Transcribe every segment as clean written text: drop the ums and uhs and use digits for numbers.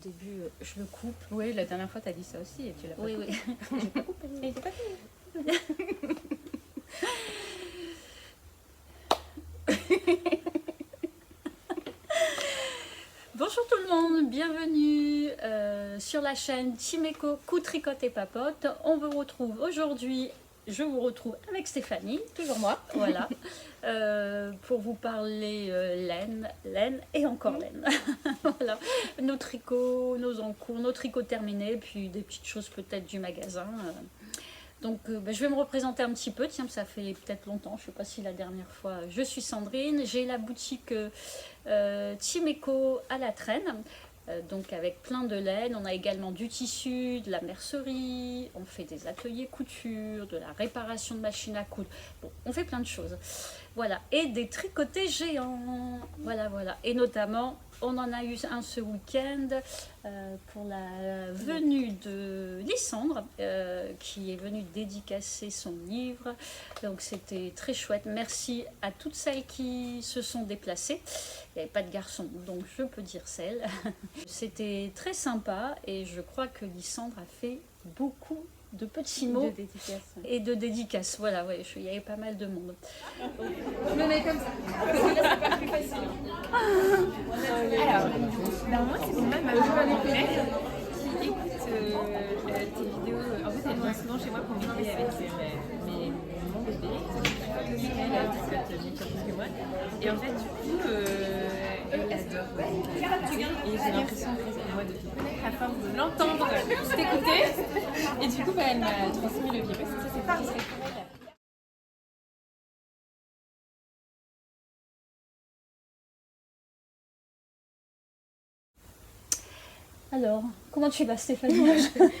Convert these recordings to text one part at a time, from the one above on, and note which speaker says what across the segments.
Speaker 1: début, je le coupe.
Speaker 2: Oui, la dernière fois, tu as dit ça aussi et tu l'as pas
Speaker 1: Oui,
Speaker 2: coupé.
Speaker 1: oui. J'ai pas coupé.
Speaker 2: Il était pas fini.
Speaker 1: Bonjour tout le monde, bienvenue sur la chaîne Chimeco Coup Tricote et Papote. On vous retrouve aujourd'hui, je vous retrouve avec Stéphanie,
Speaker 2: Toujours moi.
Speaker 1: voilà, pour vous parler laine et encore laine. Voilà, nos tricots, nos encours, nos tricots terminés, puis des petites choses peut-être du magasin. Donc je vais me représenter un petit peu, tiens, ça fait peut-être longtemps, je ne sais pas si la dernière fois. Je suis Sandrine, j'ai la boutique Chimeco à la Traîne, donc avec plein de laine. On a également du tissu, de la mercerie, on fait des ateliers couture, de la réparation de machines à coudre. Bon, on fait plein de choses. Voilà, et des tricotés géants. Voilà, voilà. Et notamment, on en a eu un ce week-end pour la venue de Lysandre, qui est venue dédicacer son livre. Donc c'était très chouette. Merci à toutes celles qui se sont déplacées. Il n'y avait pas de garçon, donc je peux dire celle. C'était très sympa et je crois que Lysandre a fait beaucoup de petits mots
Speaker 2: De dédicace.
Speaker 1: et de dédicaces. Voilà, ouais, il y avait pas mal de monde.
Speaker 2: Je me mets comme ça. Là, c'est pas plus facile. Alors, moi, c'est pour ma collègue qui écoute tes vidéos. En fait, elle vient souvent chez moi pour m'aider avec mon bébé. Elle tricote bien plus que moi. Et en fait, du coup, elle adore. Et j'ai l'impression que moi, depuis à force de l'entendre, t'écouter. Et du coup, elle m'a transmis le virus. Ça, c'est pas très pour elle.
Speaker 1: Alors, comment tu vas, Stéphanie?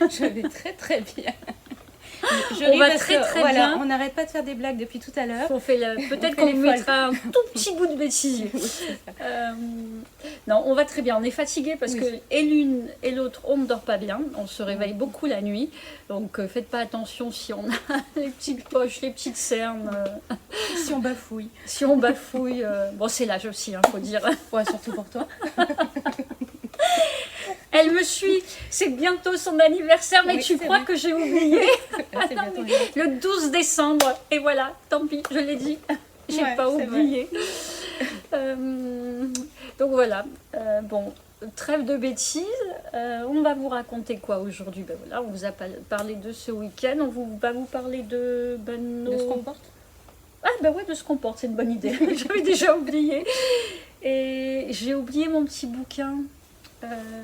Speaker 2: Je vais très très bien.
Speaker 1: On va très
Speaker 2: voilà,
Speaker 1: bien.
Speaker 2: on n'arrête pas de faire des blagues depuis tout à l'heure.
Speaker 1: Peut-être
Speaker 2: fait
Speaker 1: qu'on
Speaker 2: les
Speaker 1: mettra un tout petit bout de bêtisier. Non, on va très bien. On est fatigué parce
Speaker 2: Oui.
Speaker 1: que et l'une et l'autre, on ne dort pas bien. On se réveille beaucoup la nuit. Donc, faites pas attention si on a les petites poches, les petites cernes.
Speaker 2: Si on bafouille.
Speaker 1: Si on bafouille. Bon, c'est l'âge aussi, faut dire.
Speaker 2: Ouais, surtout pour toi.
Speaker 1: Elle me suit. C'est bientôt son anniversaire, mais
Speaker 2: Oui,
Speaker 1: tu
Speaker 2: c'est
Speaker 1: crois
Speaker 2: vrai.
Speaker 1: que j'ai oublié?
Speaker 2: C'est bientôt
Speaker 1: Le 12 décembre. Et voilà, tant pis, je l'ai dit. J'ai
Speaker 2: Ouais,
Speaker 1: pas
Speaker 2: c'est
Speaker 1: oublié. Donc voilà. Bon, trêve de bêtises. On va vous raconter quoi aujourd'hui? Ben voilà, on vous a parlé de ce week-end. Va vous parler de
Speaker 2: De ce qu'on porte.
Speaker 1: Ah ben ouais, de ce qu'on porte, c'est une bonne idée. J'avais déjà oublié. Et j'ai oublié mon petit bouquin.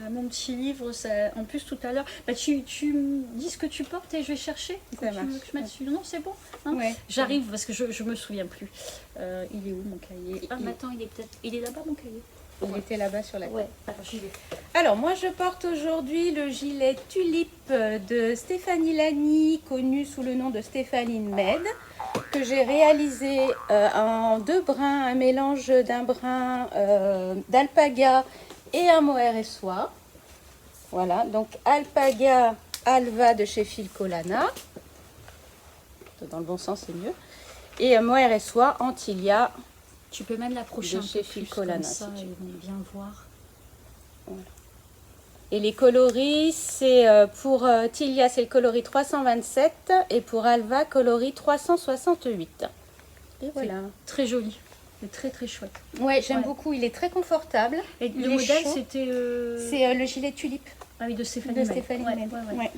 Speaker 1: Mon petit livre, ça, en plus tout à l'heure, bah, tu me dis ce que tu portes et je vais chercher.
Speaker 2: Ça
Speaker 1: Tu
Speaker 2: marche.
Speaker 1: veux que je mette dessus? Non, c'est bon. Hein,
Speaker 2: Ouais.
Speaker 1: j'arrive parce que je me souviens plus. Il est où mon cahier? Ah, mais attends, il est là-bas mon cahier.
Speaker 2: Il était là-bas sur la table.
Speaker 1: Ouais, alors j'y vais.
Speaker 2: Alors, moi, je porte aujourd'hui le gilet Tulipe de Stéphanie Lani, connue sous le nom de Stéphaline Med, que j'ai réalisé en deux brins, un mélange d'un brin d'alpaga et un mohair et soie. Voilà, donc alpaga alva de chez Filcolana. Dans le bon sens, c'est mieux. Et mohair et soie Antilia.
Speaker 1: Tu peux même l'approcher
Speaker 2: De
Speaker 1: un
Speaker 2: chez
Speaker 1: peu plus
Speaker 2: Filcolana,
Speaker 1: comme ça,
Speaker 2: si tu
Speaker 1: ils vont bien voir.
Speaker 2: Et les coloris, c'est pour Tilia, c'est le coloris 327 et pour Alva, coloris 368. Et voilà.
Speaker 1: Très joli. C'est très très chouette.
Speaker 2: Ouais, j'aime
Speaker 1: Ouais.
Speaker 2: beaucoup. Il est très confortable.
Speaker 1: Et
Speaker 2: Il
Speaker 1: le
Speaker 2: est
Speaker 1: modèle,
Speaker 2: chaud.
Speaker 1: c'était.
Speaker 2: C'est le gilet Tulipe
Speaker 1: Ah oui, de Stéphanie.
Speaker 2: de
Speaker 1: May.
Speaker 2: Stéphanie
Speaker 1: Ouais,
Speaker 2: May.
Speaker 1: ouais, ouais.
Speaker 2: Ouais.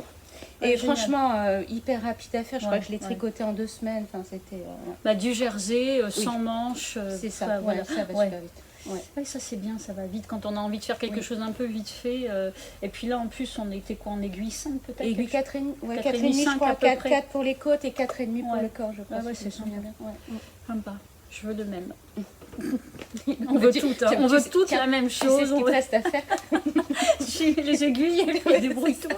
Speaker 1: Ouais,
Speaker 2: Et
Speaker 1: génial.
Speaker 2: franchement, hyper rapide à faire. Je crois
Speaker 1: Ouais,
Speaker 2: que je l'ai
Speaker 1: ouais.
Speaker 2: tricoté en 2 semaines. Enfin, c'était.
Speaker 1: Bah, du jersey, sans manches.
Speaker 2: C'est ça.
Speaker 1: enfin,
Speaker 2: Ouais,
Speaker 1: voilà.
Speaker 2: ça va
Speaker 1: Ouais.
Speaker 2: super vite. Ouais.
Speaker 1: Oui, ça c'est bien, ça va vite quand on a envie de faire quelque
Speaker 2: Oui.
Speaker 1: chose un peu vite fait. Et puis là en plus on était quoi en aiguille 5 peut-être?
Speaker 2: Aiguille 4,5, ouais,
Speaker 1: 4,5,
Speaker 2: 4,5 je crois.
Speaker 1: à peu
Speaker 2: 4,
Speaker 1: près.
Speaker 2: 4 pour les côtes et 4,5 pour
Speaker 1: Ouais.
Speaker 2: le corps, je crois.
Speaker 1: Ouais, ouais,
Speaker 2: si je me
Speaker 1: c'est
Speaker 2: souviens
Speaker 1: sympa.
Speaker 2: bien. Ouais.
Speaker 1: Sympa, je veux le même. On veut toutes, hein. On veut toutes la même
Speaker 2: Tu sais
Speaker 1: chose.
Speaker 2: ce qu'il te reste à faire.
Speaker 1: J'ai les aiguilles et puis débrouille-toi.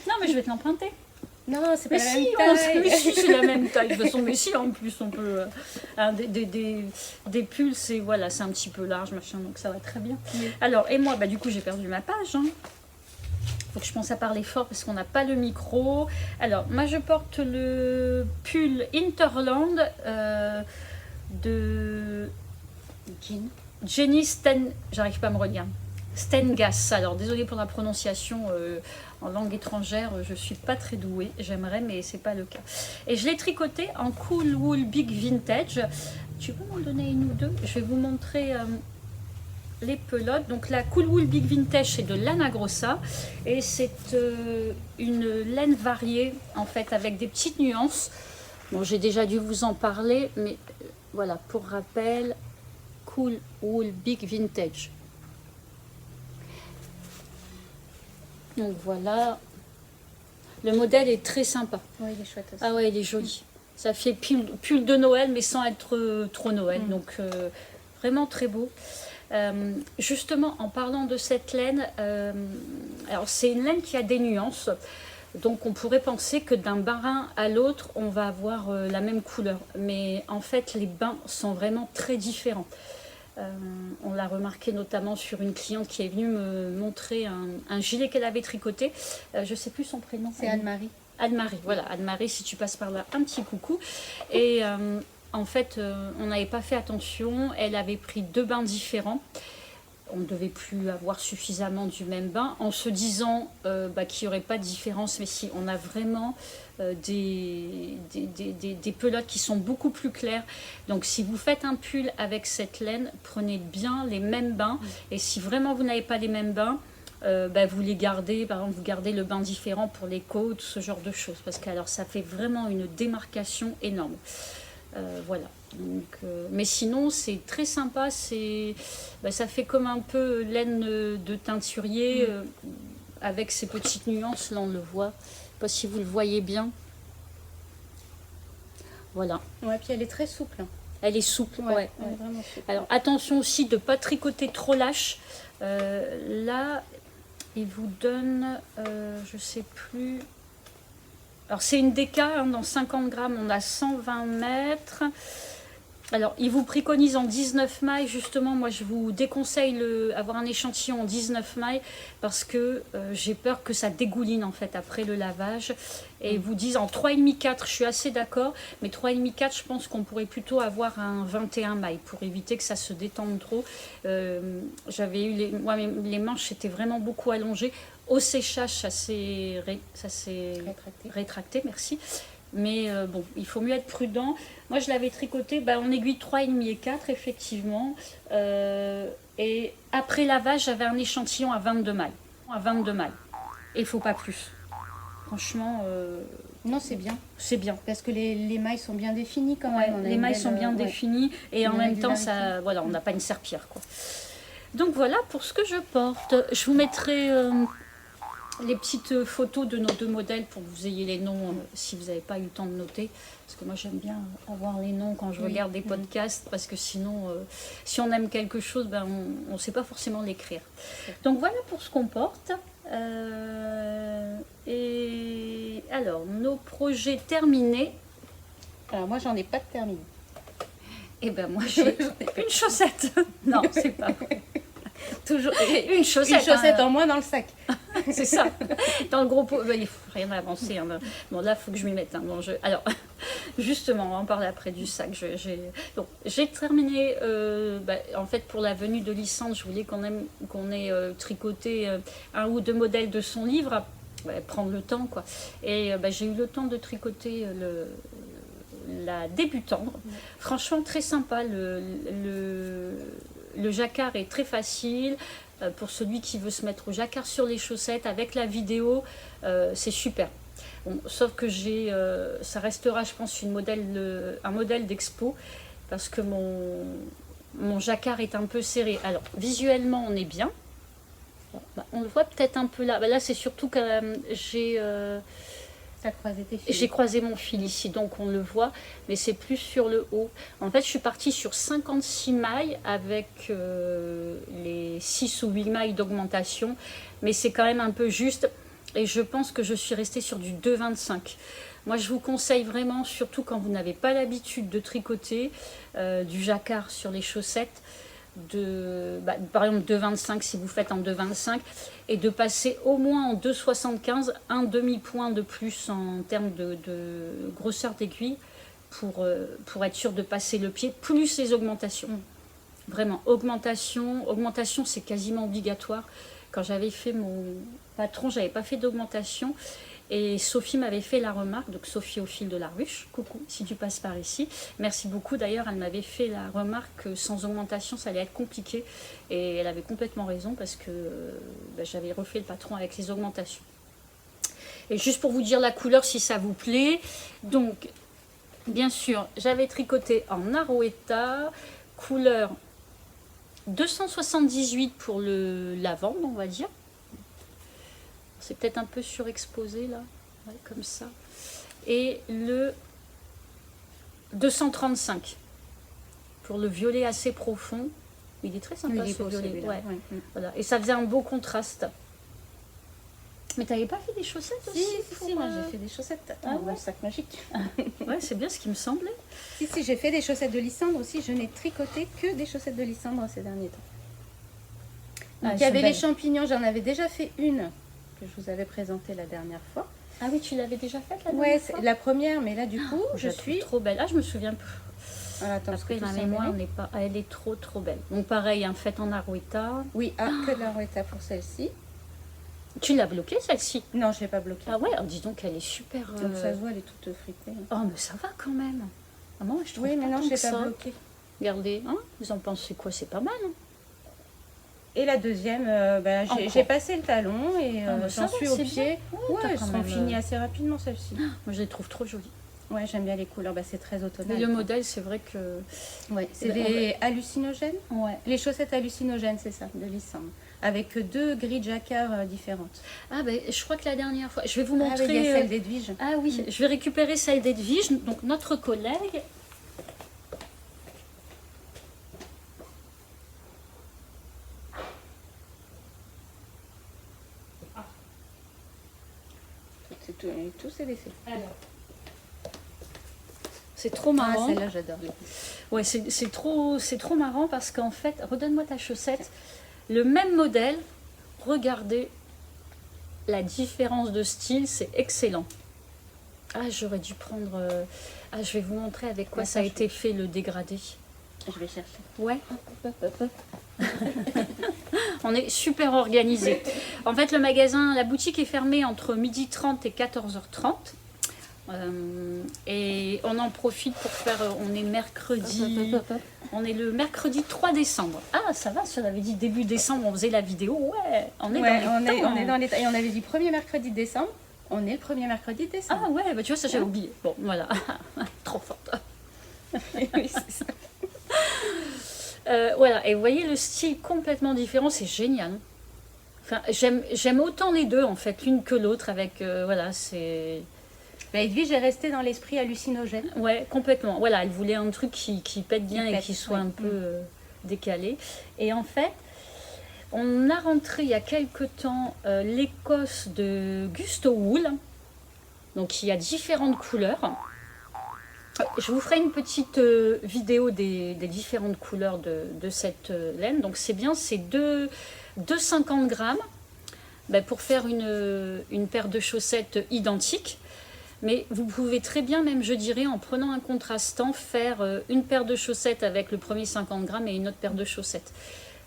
Speaker 1: Non mais je vais te l'emprunter.
Speaker 2: Non, c'est pas
Speaker 1: Mais
Speaker 2: la
Speaker 1: si,
Speaker 2: même taille.
Speaker 1: mais si, c'est la même taille. De toute façon, mais si, en plus, on peut. Hein, des pulls, c'est voilà, c'est un petit peu large, machin, donc ça va très bien.
Speaker 2: Oui.
Speaker 1: Alors, et moi, bah, du coup, j'ai perdu ma page. Hein. Faut que je pense à parler fort parce qu'on n'a pas le micro. Alors, moi, je porte le pull Interland de
Speaker 2: Jean.
Speaker 1: Jenny Sten. J'arrive pas à me relire. Stengas. Alors désolée pour la prononciation en langue étrangère, je suis pas très douée, j'aimerais mais c'est pas le cas. Et je l'ai tricoté en Cool Wool Big Vintage. Tu peux m'en donner une ou deux? Je vais vous montrer les pelotes. Donc la Cool Wool Big Vintage, c'est de Lana Grossa et c'est une laine variée en fait avec des petites nuances. Bon, j'ai déjà dû vous en parler, mais voilà, pour rappel, Cool Wool Big Vintage. Donc voilà, le modèle est très sympa.
Speaker 2: Oui, il est chouette aussi.
Speaker 1: Ah ouais, il est joli. Ça fait pull de Noël, mais sans être trop Noël. Donc vraiment très beau. Justement, en parlant de cette laine, alors c'est une laine qui a des nuances. Donc on pourrait penser que d'un bain à l'autre, on va avoir la même couleur. Mais en fait, les bains sont vraiment très différents. On l'a remarqué notamment sur une cliente qui est venue me montrer un gilet qu'elle avait tricoté. Je ne sais plus son prénom.
Speaker 2: C'est Anne-Marie.
Speaker 1: Anne-Marie, voilà, Anne-Marie, si tu passes par là, un petit coucou. Et en fait, on n'avait pas fait attention, elle avait pris 2 bains différents. On ne devait plus avoir suffisamment du même bain, en se disant qu'il n'y aurait pas de différence, mais si, on a vraiment des pelotes qui sont beaucoup plus claires. Donc si vous faites un pull avec cette laine, prenez bien les mêmes bains, et si vraiment vous n'avez pas les mêmes bains, vous les gardez, par exemple vous gardez le bain différent pour les côtes, ce genre de choses, parce que alors ça fait vraiment une démarcation énorme. Voilà. Donc, mais sinon c'est très sympa, ça fait comme un peu laine de teinturier avec ces petites nuances, là on le voit, je sais pas si vous le voyez bien. Voilà.
Speaker 2: Ouais, puis elle est très souple.
Speaker 1: Elle est souple, ouais.
Speaker 2: Elle est vraiment souple.
Speaker 1: Alors attention aussi de ne pas tricoter trop lâche. Là, il vous donne, je sais plus. Alors c'est une DK, hein, dans 50 grammes, on a 120 mètres. Alors il vous préconise en 19 mailles, justement, moi je vous déconseille avoir un échantillon en 19 mailles parce que j'ai peur que ça dégouline en fait après le lavage. Et ils vous disent en 3,5-4, je suis assez d'accord, mais 3,5-4, je pense qu'on pourrait plutôt avoir un 21 mailles pour éviter que ça se détende trop. J'avais eu les manches étaient vraiment beaucoup allongées. Au séchage, ça s'est rétracté, merci. Mais bon, il faut mieux être prudent. Moi, je l'avais tricoté en aiguille 3,5 et 4, effectivement. Et après lavage, j'avais un échantillon à 22 mailles. Et il ne faut pas plus. Franchement...
Speaker 2: Non, c'est bien.
Speaker 1: C'est bien.
Speaker 2: Parce que les mailles sont bien définies quand même.
Speaker 1: Les mailles sont bien définies. Et en même temps, ça, voilà, on n'a pas une serpillère, quoi. Donc voilà pour ce que je porte. Je vous mettrai... les petites photos de nos 2 modèles pour que vous ayez les noms si vous n'avez pas eu le temps de noter. Parce que moi j'aime bien avoir les noms quand je regarde des podcasts parce que sinon, si on aime quelque chose, on ne sait pas forcément l'écrire. Donc voilà pour ce qu'on porte. Et alors, nos projets terminés.
Speaker 2: Alors moi j'en ai pas de terminé.
Speaker 1: Et moi j'ai une chaussette. Non, c'est pas vrai. Toujours une chaussette.
Speaker 2: Une chaussette en moins dans le sac.
Speaker 1: C'est ça. Dans le gros pot, il ne faut rien avancer. Hein. Bon, là, il faut que je m'y mette. Hein. Bon, alors, justement, on va en parler après du sac. J'ai terminé, en fait, pour la venue de licence, je voulais qu'on ait tricoté 1 ou 2 modèles de son livre. Prendre le temps, quoi. Et j'ai eu le temps de tricoter la débutante. Franchement, très sympa. Le jacquard est très facile. Pour celui qui veut se mettre au jacquard sur les chaussettes avec la vidéo, c'est super. Bon, sauf que ça restera, je pense, un modèle d'expo parce que mon jacquard est un peu serré. Alors, visuellement, on est bien. On le voit peut-être un peu là. Là, c'est surtout que j'ai croisé mon fil ici, donc on le voit, mais c'est plus sur le haut. En fait, je suis partie sur 56 mailles avec les 6 ou 8 mailles d'augmentation, mais c'est quand même un peu juste, et je pense que je suis restée sur du 2,25. Moi, je vous conseille vraiment, surtout quand vous n'avez pas l'habitude de tricoter du jacquard sur les chaussettes, par exemple 2,25 si vous faites en 2,25 et de passer au moins en 2,75, un demi-point de plus en termes de grosseur d'aiguille pour être sûr de passer le pied, plus les augmentations. Vraiment, augmentation. Augmentation, c'est quasiment obligatoire. Quand j'avais fait mon patron, j'avais pas fait d'augmentation. Et Sophie m'avait fait la remarque, donc Sophie au fil de la ruche, coucou, si tu passes par ici. Merci beaucoup, d'ailleurs, elle m'avait fait la remarque que sans augmentation, ça allait être compliqué. Et elle avait complètement raison parce que j'avais refait le patron avec les augmentations. Et juste pour vous dire la couleur, si ça vous plaît, donc, bien sûr, j'avais tricoté en Arouetta, couleur 278 pour le lavande, on va dire. C'est peut-être un peu surexposé là, ouais, comme ça. Et le 235 pour le violet assez profond. Il est très sympa ce violet. Ouais. Voilà. Et ça faisait un beau contraste. Mais tu n'avais pas fait des chaussettes aussi?
Speaker 3: Si, moi j'ai fait des chaussettes. Attends, le sac magique.
Speaker 1: Ouais, c'est bien ce qui me semblait.
Speaker 3: Si, j'ai fait des chaussettes de Lysandre aussi. Je n'ai tricoté que des chaussettes de Lysandre ces derniers temps. Donc, il y avait les champignons, j'en avais déjà fait une que je vous avais présentée la dernière fois.
Speaker 1: Ah oui, tu l'avais déjà faite la dernière fois?
Speaker 3: Ouais, la première, mais là du coup,
Speaker 1: je suis trop belle. Ah, je me souviens plus.
Speaker 3: Attends,
Speaker 1: parce que ma mémoire n'est pas... Elle est trop belle. Donc pareil, hein, faite en Arouetta.
Speaker 3: Oui, que de l'Arouetta pour celle-ci.
Speaker 1: Tu l'as bloquée celle-ci?
Speaker 3: Non, je ne l'ai pas bloquée.
Speaker 1: Ah ouais, dis donc, elle est super...
Speaker 3: Donc ça se voit, elle est toute fritée.
Speaker 1: Oh, mais ça va quand même. Ah, moi, je trouve
Speaker 3: oui, mais non, je ne l'ai
Speaker 1: pas
Speaker 3: bloquée.
Speaker 1: Regardez, hein, vous en pensez quoi? C'est pas mal. Hein.
Speaker 3: Et la deuxième, j'ai passé le talon et j'en suis au pied. Ouais, elles seront finies assez rapidement celles-ci.
Speaker 1: Moi, je les trouve trop jolies.
Speaker 3: Ouais, j'aime bien les couleurs, c'est très automnal.
Speaker 1: Et le modèle, c'est vrai que...
Speaker 3: Ouais, c'est des hallucinogènes.
Speaker 1: Ouais.
Speaker 3: Les chaussettes hallucinogènes, c'est ça, de Lysandre. Avec 2 grilles jacquard différentes.
Speaker 1: Ah ben, je crois que la dernière fois... Je vais vous montrer...
Speaker 3: il y a celle d'Edwige.
Speaker 1: Ah oui, je vais récupérer celle d'Edwige, donc notre collègue...
Speaker 3: Tout s'est laissé.
Speaker 1: C'est trop marrant.
Speaker 3: Ah, celle-là, j'adore.
Speaker 1: Ouais, c'est trop marrant parce qu'en fait, redonne-moi ta chaussette. Le même modèle, regardez la différence de style, c'est excellent. Ah, j'aurais dû prendre... Ah, je vais vous montrer avec quoi ça a été fait, le dégradé.
Speaker 3: Je vais chercher.
Speaker 1: Ouais. On est super organisé. En fait, le magasin, la boutique est fermée entre 12h30 et 14h30. Et on en profite pour faire... On est mercredi... On est le mercredi 3 décembre. Ah, ça va, si on avait dit début décembre, on faisait la vidéo. Ouais, on est
Speaker 3: dans les temps. Et on avait dit premier mercredi de décembre. On est le premier mercredi de décembre.
Speaker 1: Ah ouais, bah tu vois, ça j'avais oublié. Bon, voilà. Trop forte.
Speaker 3: Oui, c'est ça.
Speaker 1: Voilà, et vous voyez le style complètement différent, c'est génial. Enfin, j'aime autant les deux en fait, l'une que l'autre avec, voilà, c'est...
Speaker 3: Edwige est restée dans l'esprit hallucinogène.
Speaker 1: Ouais, complètement. Voilà, elle voulait un truc qui pète bien et qui soit un peu décalé. Et en fait, on a rentré il y a quelque temps l'Écosse de Gusto Wool. Donc il y a différentes couleurs. Je vous ferai une petite vidéo des différentes couleurs de cette laine. Donc c'est bien, c'est 250 grammes pour faire une paire de chaussettes identiques. Mais vous pouvez très bien, même je dirais, en prenant un contrastant, faire une paire de chaussettes avec le premier 50 grammes et une autre paire de chaussettes.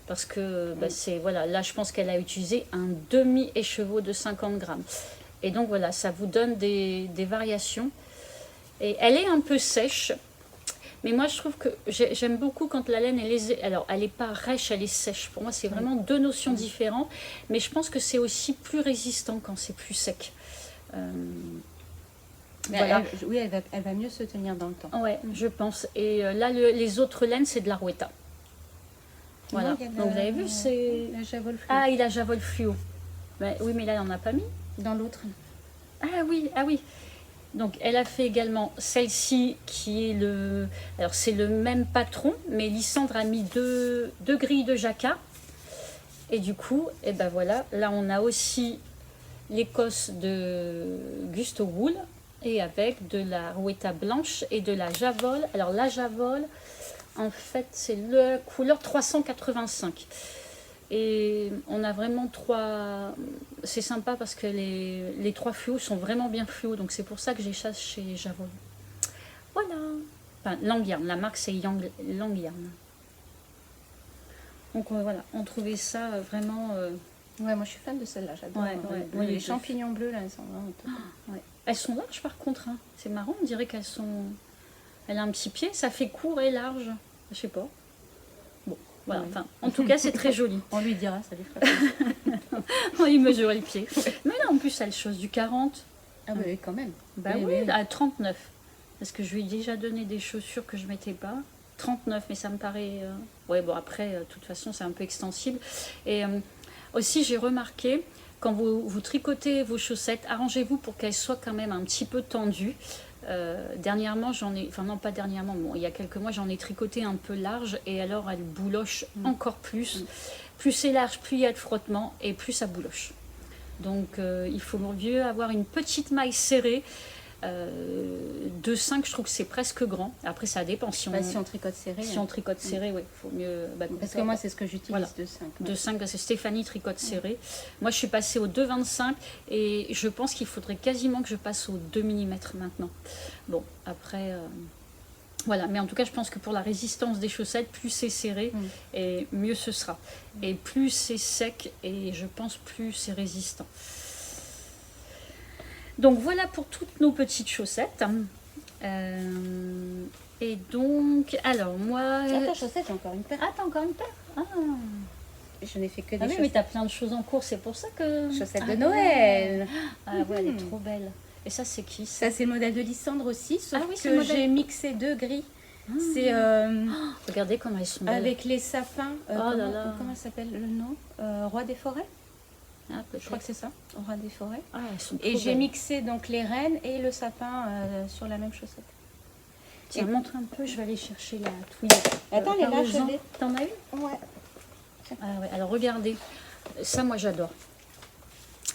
Speaker 1: Parce que c'est, voilà, là je pense qu'elle a utilisé un demi-écheveau de 50 grammes. Et donc voilà, ça vous donne des variations. Et elle est un peu sèche, mais moi je trouve que j'aime beaucoup quand la laine, alors elle n'est pas rêche, elle est sèche. Pour moi c'est vraiment deux notions différentes, mais je pense que c'est aussi plus résistant quand c'est plus sec.
Speaker 3: Voilà. Elle va mieux se tenir dans le temps.
Speaker 1: Ouais, je pense. Et là, les autres laines, c'est de l'Arouetta. Voilà. Donc vous avez vu, c'est...
Speaker 3: La Javol fluo.
Speaker 1: Ah, il a Javol fluo. Oui, mais là, on n'a pas mis.
Speaker 3: Dans l'autre.
Speaker 1: Ah oui. Donc elle a fait également celle-ci qui est le... Alors c'est le même patron, mais Lysandre a mis deux grilles de jacquard. Et du coup, et ben voilà, là on a aussi l'Écosse de Gusto Wool. Et avec de la Arouetta blanche et de la Javol. Alors la Javol, en fait, c'est la couleur 385. Et on a vraiment trois... C'est sympa parce que les trois fluos sont vraiment bien fluos. Donc c'est pour ça que j'ai chassé chez Javol. Voilà. Enfin, Langyarn. La marque, c'est Langyarn. Donc voilà, on trouvait ça vraiment...
Speaker 3: Ouais, moi je suis fan de celle-là, j'adore.
Speaker 1: Ouais,
Speaker 3: Les champignons bleus, là, elles sont vraiment top.
Speaker 1: Ouais. Elles sont larges par contre, hein. C'est marrant, on dirait qu'elles sont... Elle a un petit pied, ça fait court et large. Je sais pas. Bon, voilà, enfin, en tout cas, c'est très joli.
Speaker 3: On lui dira, ça lui fera plaisir.
Speaker 1: On y mesurer le pied. Mais là, en plus, elle chose du 40.
Speaker 3: Ah bah oui, quand même.
Speaker 1: Bah oui, à 39. Parce que je lui ai déjà donné des chaussures que je mettais pas. 39, mais ça me paraît... Ouais, bon, après, de toute façon, c'est un peu extensible. Et aussi, j'ai remarqué, quand vous tricotez vos chaussettes, arrangez-vous pour qu'elles soient quand même un petit peu tendues. Dernièrement, j'en ai... Enfin, non, pas dernièrement, bon, il y a quelques mois, j'en ai tricoté un peu large. Et alors, elle bouloche encore plus. Plus c'est large, plus il y a de frottement et plus ça bouloche. Donc, il faut mieux avoir une petite maille serrée. 2,5, je trouve que c'est presque grand. Après, ça dépend. Si
Speaker 3: on tricote serré.
Speaker 1: Si on tricote serré, oui, il faut mieux...
Speaker 3: parce que moi, c'est ce que j'utilise, voilà. 2,5.
Speaker 1: 2,5, parce que Stéphanie tricote serré. Moi, je suis passée au 2,25 et je pense qu'il faudrait quasiment que je passe au 2 mm maintenant. Bon, après... Voilà, mais en tout cas, je pense que pour la résistance des chaussettes, plus c'est serré, et mieux ce sera. Et plus c'est sec, et je pense plus c'est résistant. Donc voilà pour toutes nos petites chaussettes. Et donc, alors moi...
Speaker 3: ta chaussette, j'ai encore une paire.
Speaker 1: Ah, t'as encore une paire? Ah.
Speaker 3: Je n'ai fait que des
Speaker 1: chaussettes. Mais t'as plein de choses en cours, c'est pour ça que...
Speaker 3: Chaussettes de Noël.
Speaker 1: Ah ouais, elle est trop belle. Et ça, c'est qui
Speaker 3: ça, c'est le modèle de Lysandre aussi, sauf que j'ai mixé 2 gris. C'est
Speaker 1: regardez comment elles sont belles.
Speaker 3: Avec les sapins. Comment s'appelle le nom? Roi des forêts. Je crois que c'est ça, Roi des forêts.
Speaker 1: Ah, elles sont
Speaker 3: et j'ai mixé donc les rennes et le sapin sur la même chaussette.
Speaker 1: Tiens, montre un peu, je vais aller chercher la tweed.
Speaker 3: Attends, elle est là, je l'ai.
Speaker 1: T'en as une?
Speaker 3: Ouais.
Speaker 1: Ah ouais. Alors regardez, ça moi j'adore.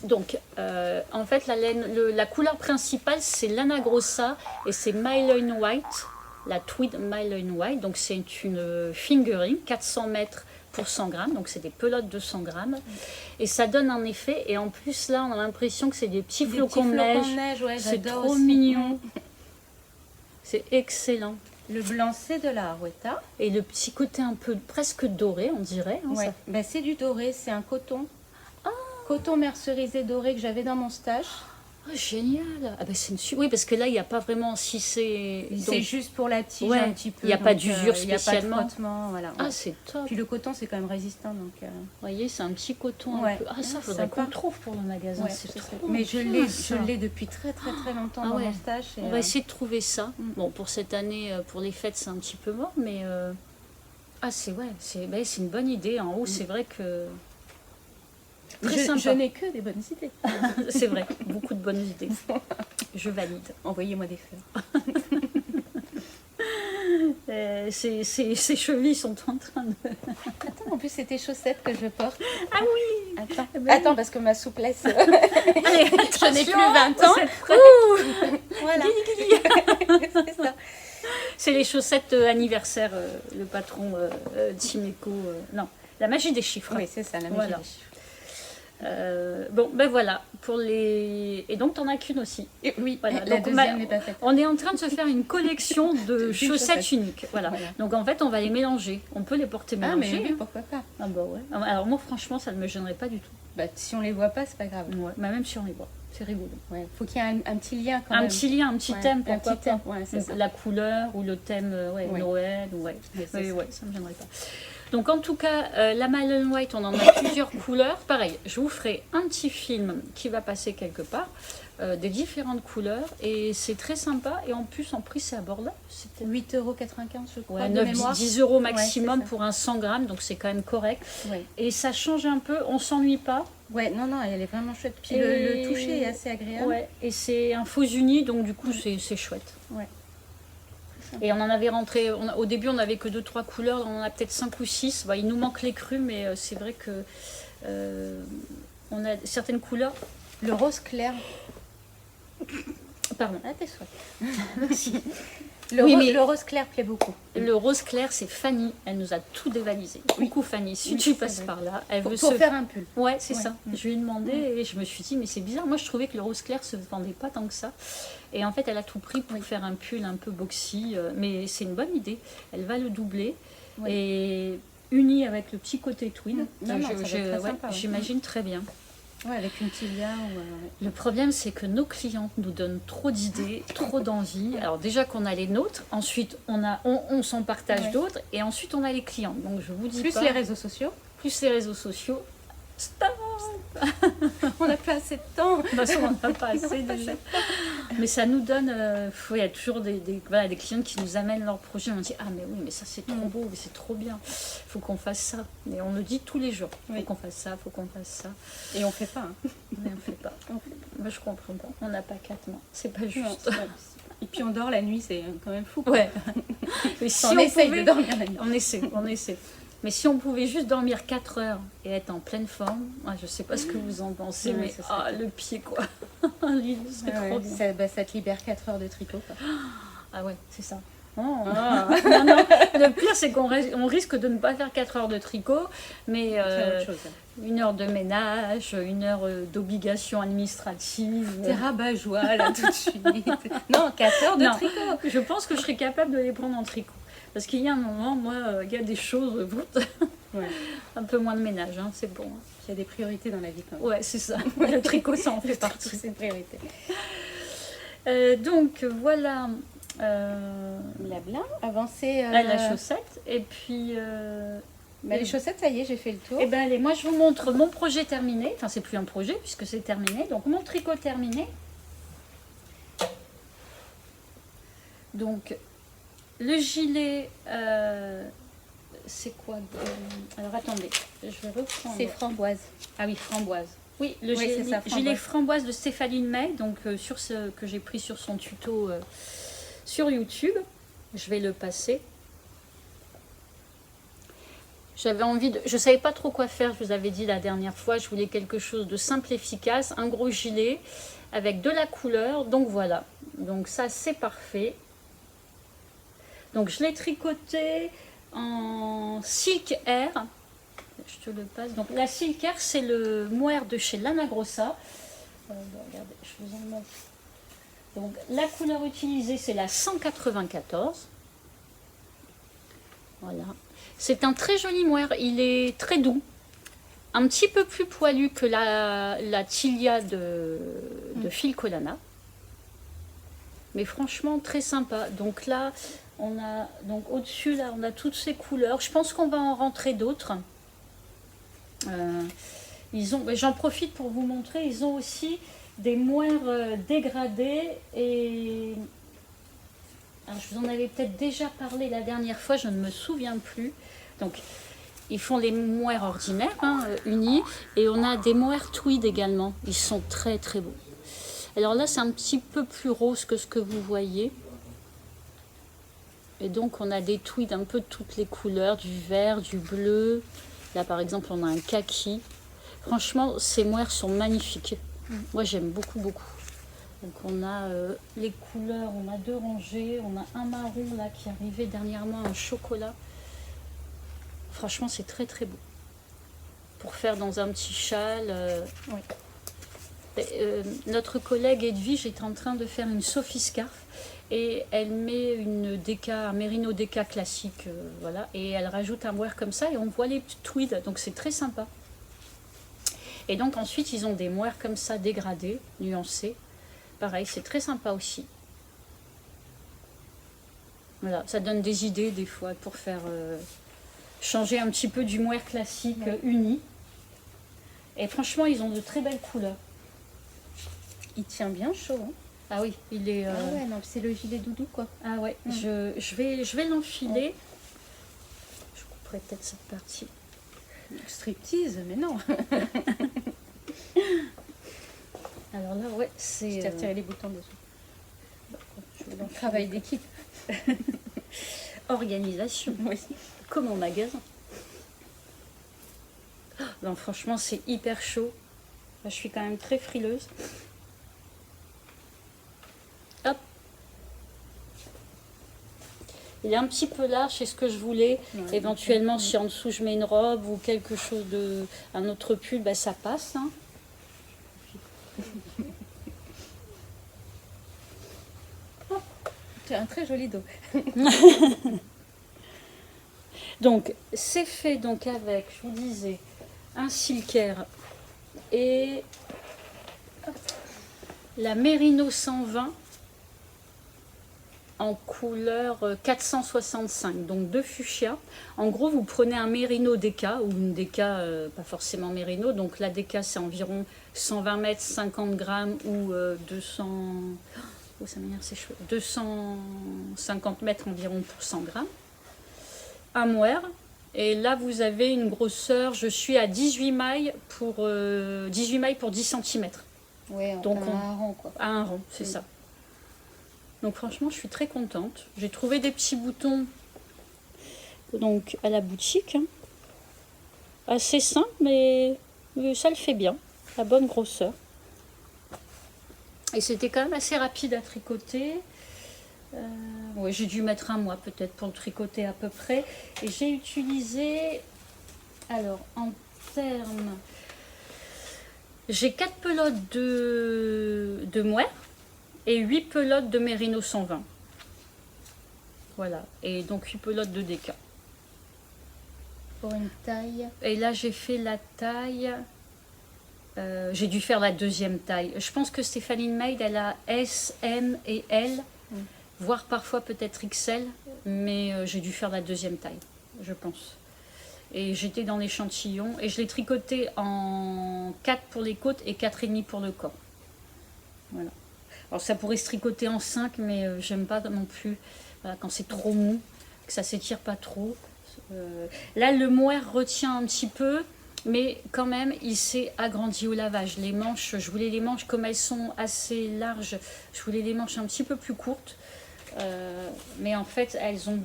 Speaker 1: Donc, en fait, la couleur principale, c'est l'Anagrossa et c'est Myline White, la Tweed Myline White. Donc, c'est une fingering, 400 mètres pour 100 grammes. Donc, c'est des pelotes de 100 grammes. Et ça donne un effet. Et en plus, là, on a l'impression que c'est des petits flocons de neige.
Speaker 3: Ouais,
Speaker 1: c'est trop mignon. C'est excellent.
Speaker 3: Le blanc, c'est de la Arwetta.
Speaker 1: Et le petit côté un peu presque doré, on dirait. Hein,
Speaker 3: ouais. Ben, c'est du doré, c'est un coton. Coton mercerisé doré que j'avais dans mon stage.
Speaker 1: Oh, génial. Ah ben oui, parce que là, il n'y a pas vraiment... Si c'est
Speaker 3: juste pour la tige un petit peu.
Speaker 1: Il n'y a pas d'usure spécialement.
Speaker 3: Il n'y a pas de frottement, voilà.
Speaker 1: Ah, c'est top.
Speaker 3: Puis le coton, c'est quand même résistant. Donc,
Speaker 1: vous voyez, c'est un petit coton un peu... Ah, ça, faudrait qu'on trouve pour le magasin.
Speaker 3: Ouais,
Speaker 1: c'est trop
Speaker 3: mais je l'ai depuis très longtemps dans mon stage.
Speaker 1: On va essayer de trouver ça. Bon, pour cette année, pour les fêtes, c'est un petit peu mort, mais... Ah, c'est une bonne idée. En haut, c'est vrai que...
Speaker 3: Je n'ai que des bonnes idées.
Speaker 1: C'est vrai, beaucoup de bonnes idées. Je valide.
Speaker 3: Envoyez-moi des fleurs.
Speaker 1: Ces chevilles sont en train de...
Speaker 3: Attends, en plus, c'est tes chaussettes que je porte.
Speaker 1: Ah oui.
Speaker 3: Attends, parce que ma souplesse...
Speaker 1: Allez,
Speaker 3: je n'ai plus 20 ans. Voilà.
Speaker 1: C'est ça. C'est les chaussettes anniversaire, le patron Timeco. Non, la magie des chiffres.
Speaker 3: Oui, c'est ça, la magie des chiffres.
Speaker 1: Bon, ben voilà, pour les... Et donc, t'en as qu'une aussi.
Speaker 3: Et oui,
Speaker 1: voilà.
Speaker 3: La
Speaker 1: donc,
Speaker 3: deuxième n'est pas faite.
Speaker 1: On est en train de se faire une collection de chaussettes uniques. Voilà. Donc, en fait, on va les mélanger. On peut les porter mélangées.
Speaker 3: Ah, mais oui, pourquoi pas.
Speaker 1: Ah bah ouais. Alors, moi, franchement, ça ne me gênerait pas du tout.
Speaker 3: Bah, si on les voit pas, c'est pas grave.
Speaker 1: Ouais. Mais même si on les voit, c'est rigolo.
Speaker 3: Ouais. Faut qu'il y ait un petit lien quand même.
Speaker 1: Un petit lien, un petit thème, pourquoi pas.
Speaker 3: Ouais, c'est ça.
Speaker 1: La couleur ou le thème Noël. Ouais, ça me gênerait pas. Donc en tout cas, la Myline White, on en a plusieurs couleurs. Pareil, je vous ferai un petit film qui va passer quelque part, des différentes couleurs. Et c'est très sympa. Et en plus, en prix, c'est abordable.
Speaker 3: C'était 8,95 €, je crois,
Speaker 1: ouais, 10 € maximum pour un 100 grammes. Donc c'est quand même correct. Ouais. Et ça change un peu, on s'ennuie pas.
Speaker 3: Ouais, non, elle est vraiment chouette. Puis le toucher est assez agréable.
Speaker 1: Ouais, et c'est un faux uni, donc du coup, c'est chouette. Ouais. Et on en avait rentré, au début on n'avait que 2-3 couleurs, on en a peut-être 5 ou 6. Bah, il nous manque les crus, mais c'est vrai que on a certaines couleurs.
Speaker 3: Le rose clair.
Speaker 1: Pardon.
Speaker 3: Ah, t'es chouette. Merci. Le rose clair plaît beaucoup.
Speaker 1: Le rose clair, c'est Fanny. Elle nous a tout dévalisé. Coucou Fanny, si tu passes par là. Elle veut
Speaker 3: pour faire un pull.
Speaker 1: Ouais, c'est ça. Je lui ai demandé et je me suis dit, mais c'est bizarre. Moi, je trouvais que le rose clair se vendait pas tant que ça. Et en fait, elle a tout pris pour faire un pull un peu boxy. Mais c'est une bonne idée. Elle va le doubler. Et uni avec le petit côté tweed.
Speaker 3: Non, ça va être très sympa, ouais.
Speaker 1: J'imagine très bien.
Speaker 3: Ouais, avec une tilia ou...
Speaker 1: Le problème, c'est que nos clientes nous donnent trop d'idées, trop d'envie. Alors déjà qu'on a les nôtres, ensuite on s'en partage d'autres, et ensuite on a les clientes. Donc je vous dis
Speaker 3: plus
Speaker 1: pas,
Speaker 3: les réseaux sociaux.
Speaker 1: Plus les réseaux sociaux. Stop.
Speaker 3: On n'a pas assez de temps.
Speaker 1: De toute façon, on n'a pas assez déjà. Mais ça nous donne... il y a toujours des clientes qui nous amènent leur projet. On dit, ah mais oui, mais ça c'est trop beau, mais c'est trop bien. Il faut qu'on fasse ça. Et on le dit tous les jours. Il faut qu'on fasse ça, il faut qu'on fasse ça.
Speaker 3: Et on ne fait pas. Hein.
Speaker 1: Mais on fait pas. Moi je comprends pas. On n'a pas 4 mains. C'est pas juste.
Speaker 3: Non, et puis on dort la nuit, c'est quand même fou.
Speaker 1: Ouais. Mais si
Speaker 3: on essaye de dormir la nuit.
Speaker 1: On essaie. Mais si on pouvait juste dormir 4 heures et être en pleine forme, je ne sais pas ce que vous en pensez, mais le pied quoi. C'est trop bien.
Speaker 3: Ça te libère 4 heures de tricot. Quoi.
Speaker 1: Ah ouais, c'est ça. Non, le pire c'est qu'on risque de ne pas faire 4 heures de tricot, mais 1 heure de ménage, 1 heure d'obligation administrative.
Speaker 3: T'es rabat-joie là tout de suite. Non, 4 heures de tricot.
Speaker 1: Je pense que je serais capable de les prendre en tricot. Parce qu'il y a un moment, moi, il y a des choses, un peu moins de ménage, hein, c'est bon.
Speaker 3: Il y a des priorités dans la vie quand même.
Speaker 1: Ouais, c'est ça. Le tricot, ça en fait partie.
Speaker 3: C'est une priorité.
Speaker 1: Donc, voilà.
Speaker 3: Blabla. Avancer.
Speaker 1: La chaussette. Et puis...
Speaker 3: les chaussettes, ça y est, j'ai fait le tour.
Speaker 1: Et ben allez, moi, je vous montre mon projet terminé. Enfin, c'est plus un projet, puisque c'est terminé. Donc, mon tricot terminé. Donc... Le gilet, c'est quoi alors attendez, je vais reprendre.
Speaker 3: C'est framboise.
Speaker 1: Ah oui, framboise. Oui, le
Speaker 3: gilet
Speaker 1: framboise de Stéphanie May, donc sur ce que j'ai pris sur son tuto sur YouTube. Je vais le passer. J'avais envie de... Je ne savais pas trop quoi faire, je vous avais dit la dernière fois. Je voulais quelque chose de simple, efficace, un gros gilet avec de la couleur. Donc voilà, donc ça c'est parfait. Donc je l'ai tricoté en Silk Air. Je te le passe. Donc la Silk Air, c'est le mohair de chez Lana Grossa. Regardez, je vous en montre. Donc la couleur utilisée, c'est la 194. Voilà. C'est un très joli mohair. Il est très doux. Un petit peu plus poilu que la Tilia de Phil Colana. Mais franchement, très sympa. Donc là... On a donc au-dessus, là, on a toutes ces couleurs. Je pense qu'on va en rentrer d'autres. J'en profite pour vous montrer, ils ont aussi des mohair dégradés. Et alors, je vous en avais peut-être déjà parlé la dernière fois, je ne me souviens plus. Donc, ils font les mohair ordinaires, unis. Et on a des mohair tweed également. Ils sont très très beaux. Alors là, c'est un petit peu plus rose que ce que vous voyez. Et donc on a des tweeds un peu de toutes les couleurs, du vert, du bleu. Là par exemple on a un kaki. Franchement ces mohairs sont magnifiques. Moi j'aime beaucoup beaucoup. Donc on a les couleurs, on a 2 rangées, on a un marron là qui est arrivé dernièrement, un chocolat. Franchement c'est très très beau. Pour faire dans un petit châle. Notre collègue Edwige est en train de faire une Sophie Scarf. Et elle met un mérino déca classique, voilà, et elle rajoute un mohair comme ça et on voit les tweeds, donc c'est très sympa. Et donc ensuite ils ont des mohairs comme ça dégradés, nuancés, pareil, c'est très sympa aussi. Voilà, ça donne des idées des fois pour faire changer un petit peu du mohair classique uni. Et franchement ils ont de très belles couleurs.
Speaker 3: Il tient bien chaud, hein.
Speaker 1: Ah oui, il est...
Speaker 3: Ah ouais, non, c'est le gilet doudou, quoi.
Speaker 1: Ah ouais, je vais l'enfiler. Je couperai peut-être cette partie.
Speaker 3: Striptease, mais non.
Speaker 1: Alors là, ouais, c'est...
Speaker 3: Je t'ai retiré les boutons dessus. Travail d'équipe.
Speaker 1: Organisation.
Speaker 3: Oui.
Speaker 1: Comme en magasin. Non, franchement, c'est hyper chaud. Je suis quand même très frileuse. Hop. Il est un petit peu large, c'est ce que je voulais. Ouais, éventuellement, si en dessous je mets une robe ou quelque chose un autre pull, ben, ça passe. Hein.
Speaker 3: Tu as un très joli dos.
Speaker 1: Donc, c'est fait donc avec, je vous disais, un silkaire et la Merino 120 en couleur 465, donc de fuchsia. En gros, vous prenez un Merino Deca ou une Deca, pas forcément Merino. Donc la Deca, c'est environ 120 mètres, 50 grammes ou 200... Oh, ça m'énerve ses cheveux. 250 mètres environ pour 100 grammes. Un mohair. Et là, vous avez une grosseur, je suis à 18 mailles pour 10 cm.
Speaker 3: Ouais,
Speaker 1: donc
Speaker 3: un rond, quoi.
Speaker 1: À un rond, c'est ça. Donc franchement, je suis très contente. J'ai trouvé des petits boutons donc à la boutique. Hein. Assez simple, mais ça le fait bien. La bonne grosseur. Et c'était quand même assez rapide à tricoter. Ouais, j'ai dû mettre un mois peut-être pour le tricoter à peu près. Et j'ai utilisé, alors en termes, j'ai 4 pelotes de mohair et 8 pelotes de Merino 120. Voilà, et donc 8 pelotes de Deca.
Speaker 3: Pour une taille.
Speaker 1: Et là j'ai fait la taille, j'ai dû faire la deuxième taille. Je pense que Stéphanie Maid, elle a S, M et L. Voire parfois peut-être XL, mais j'ai dû faire la deuxième taille, je pense. Et j'étais dans l'échantillon, et je l'ai tricoté en 4 pour les côtes et 4,5 pour le corps. Voilà. Alors ça pourrait se tricoter en 5, mais j'aime pas non plus quand c'est trop mou, que ça s'étire pas trop. Là, le mohair retient un petit peu, mais quand même, il s'est agrandi au lavage. Les manches, je voulais les manches, comme elles sont assez larges, je voulais les manches un petit peu plus courtes. Mais en fait elles ont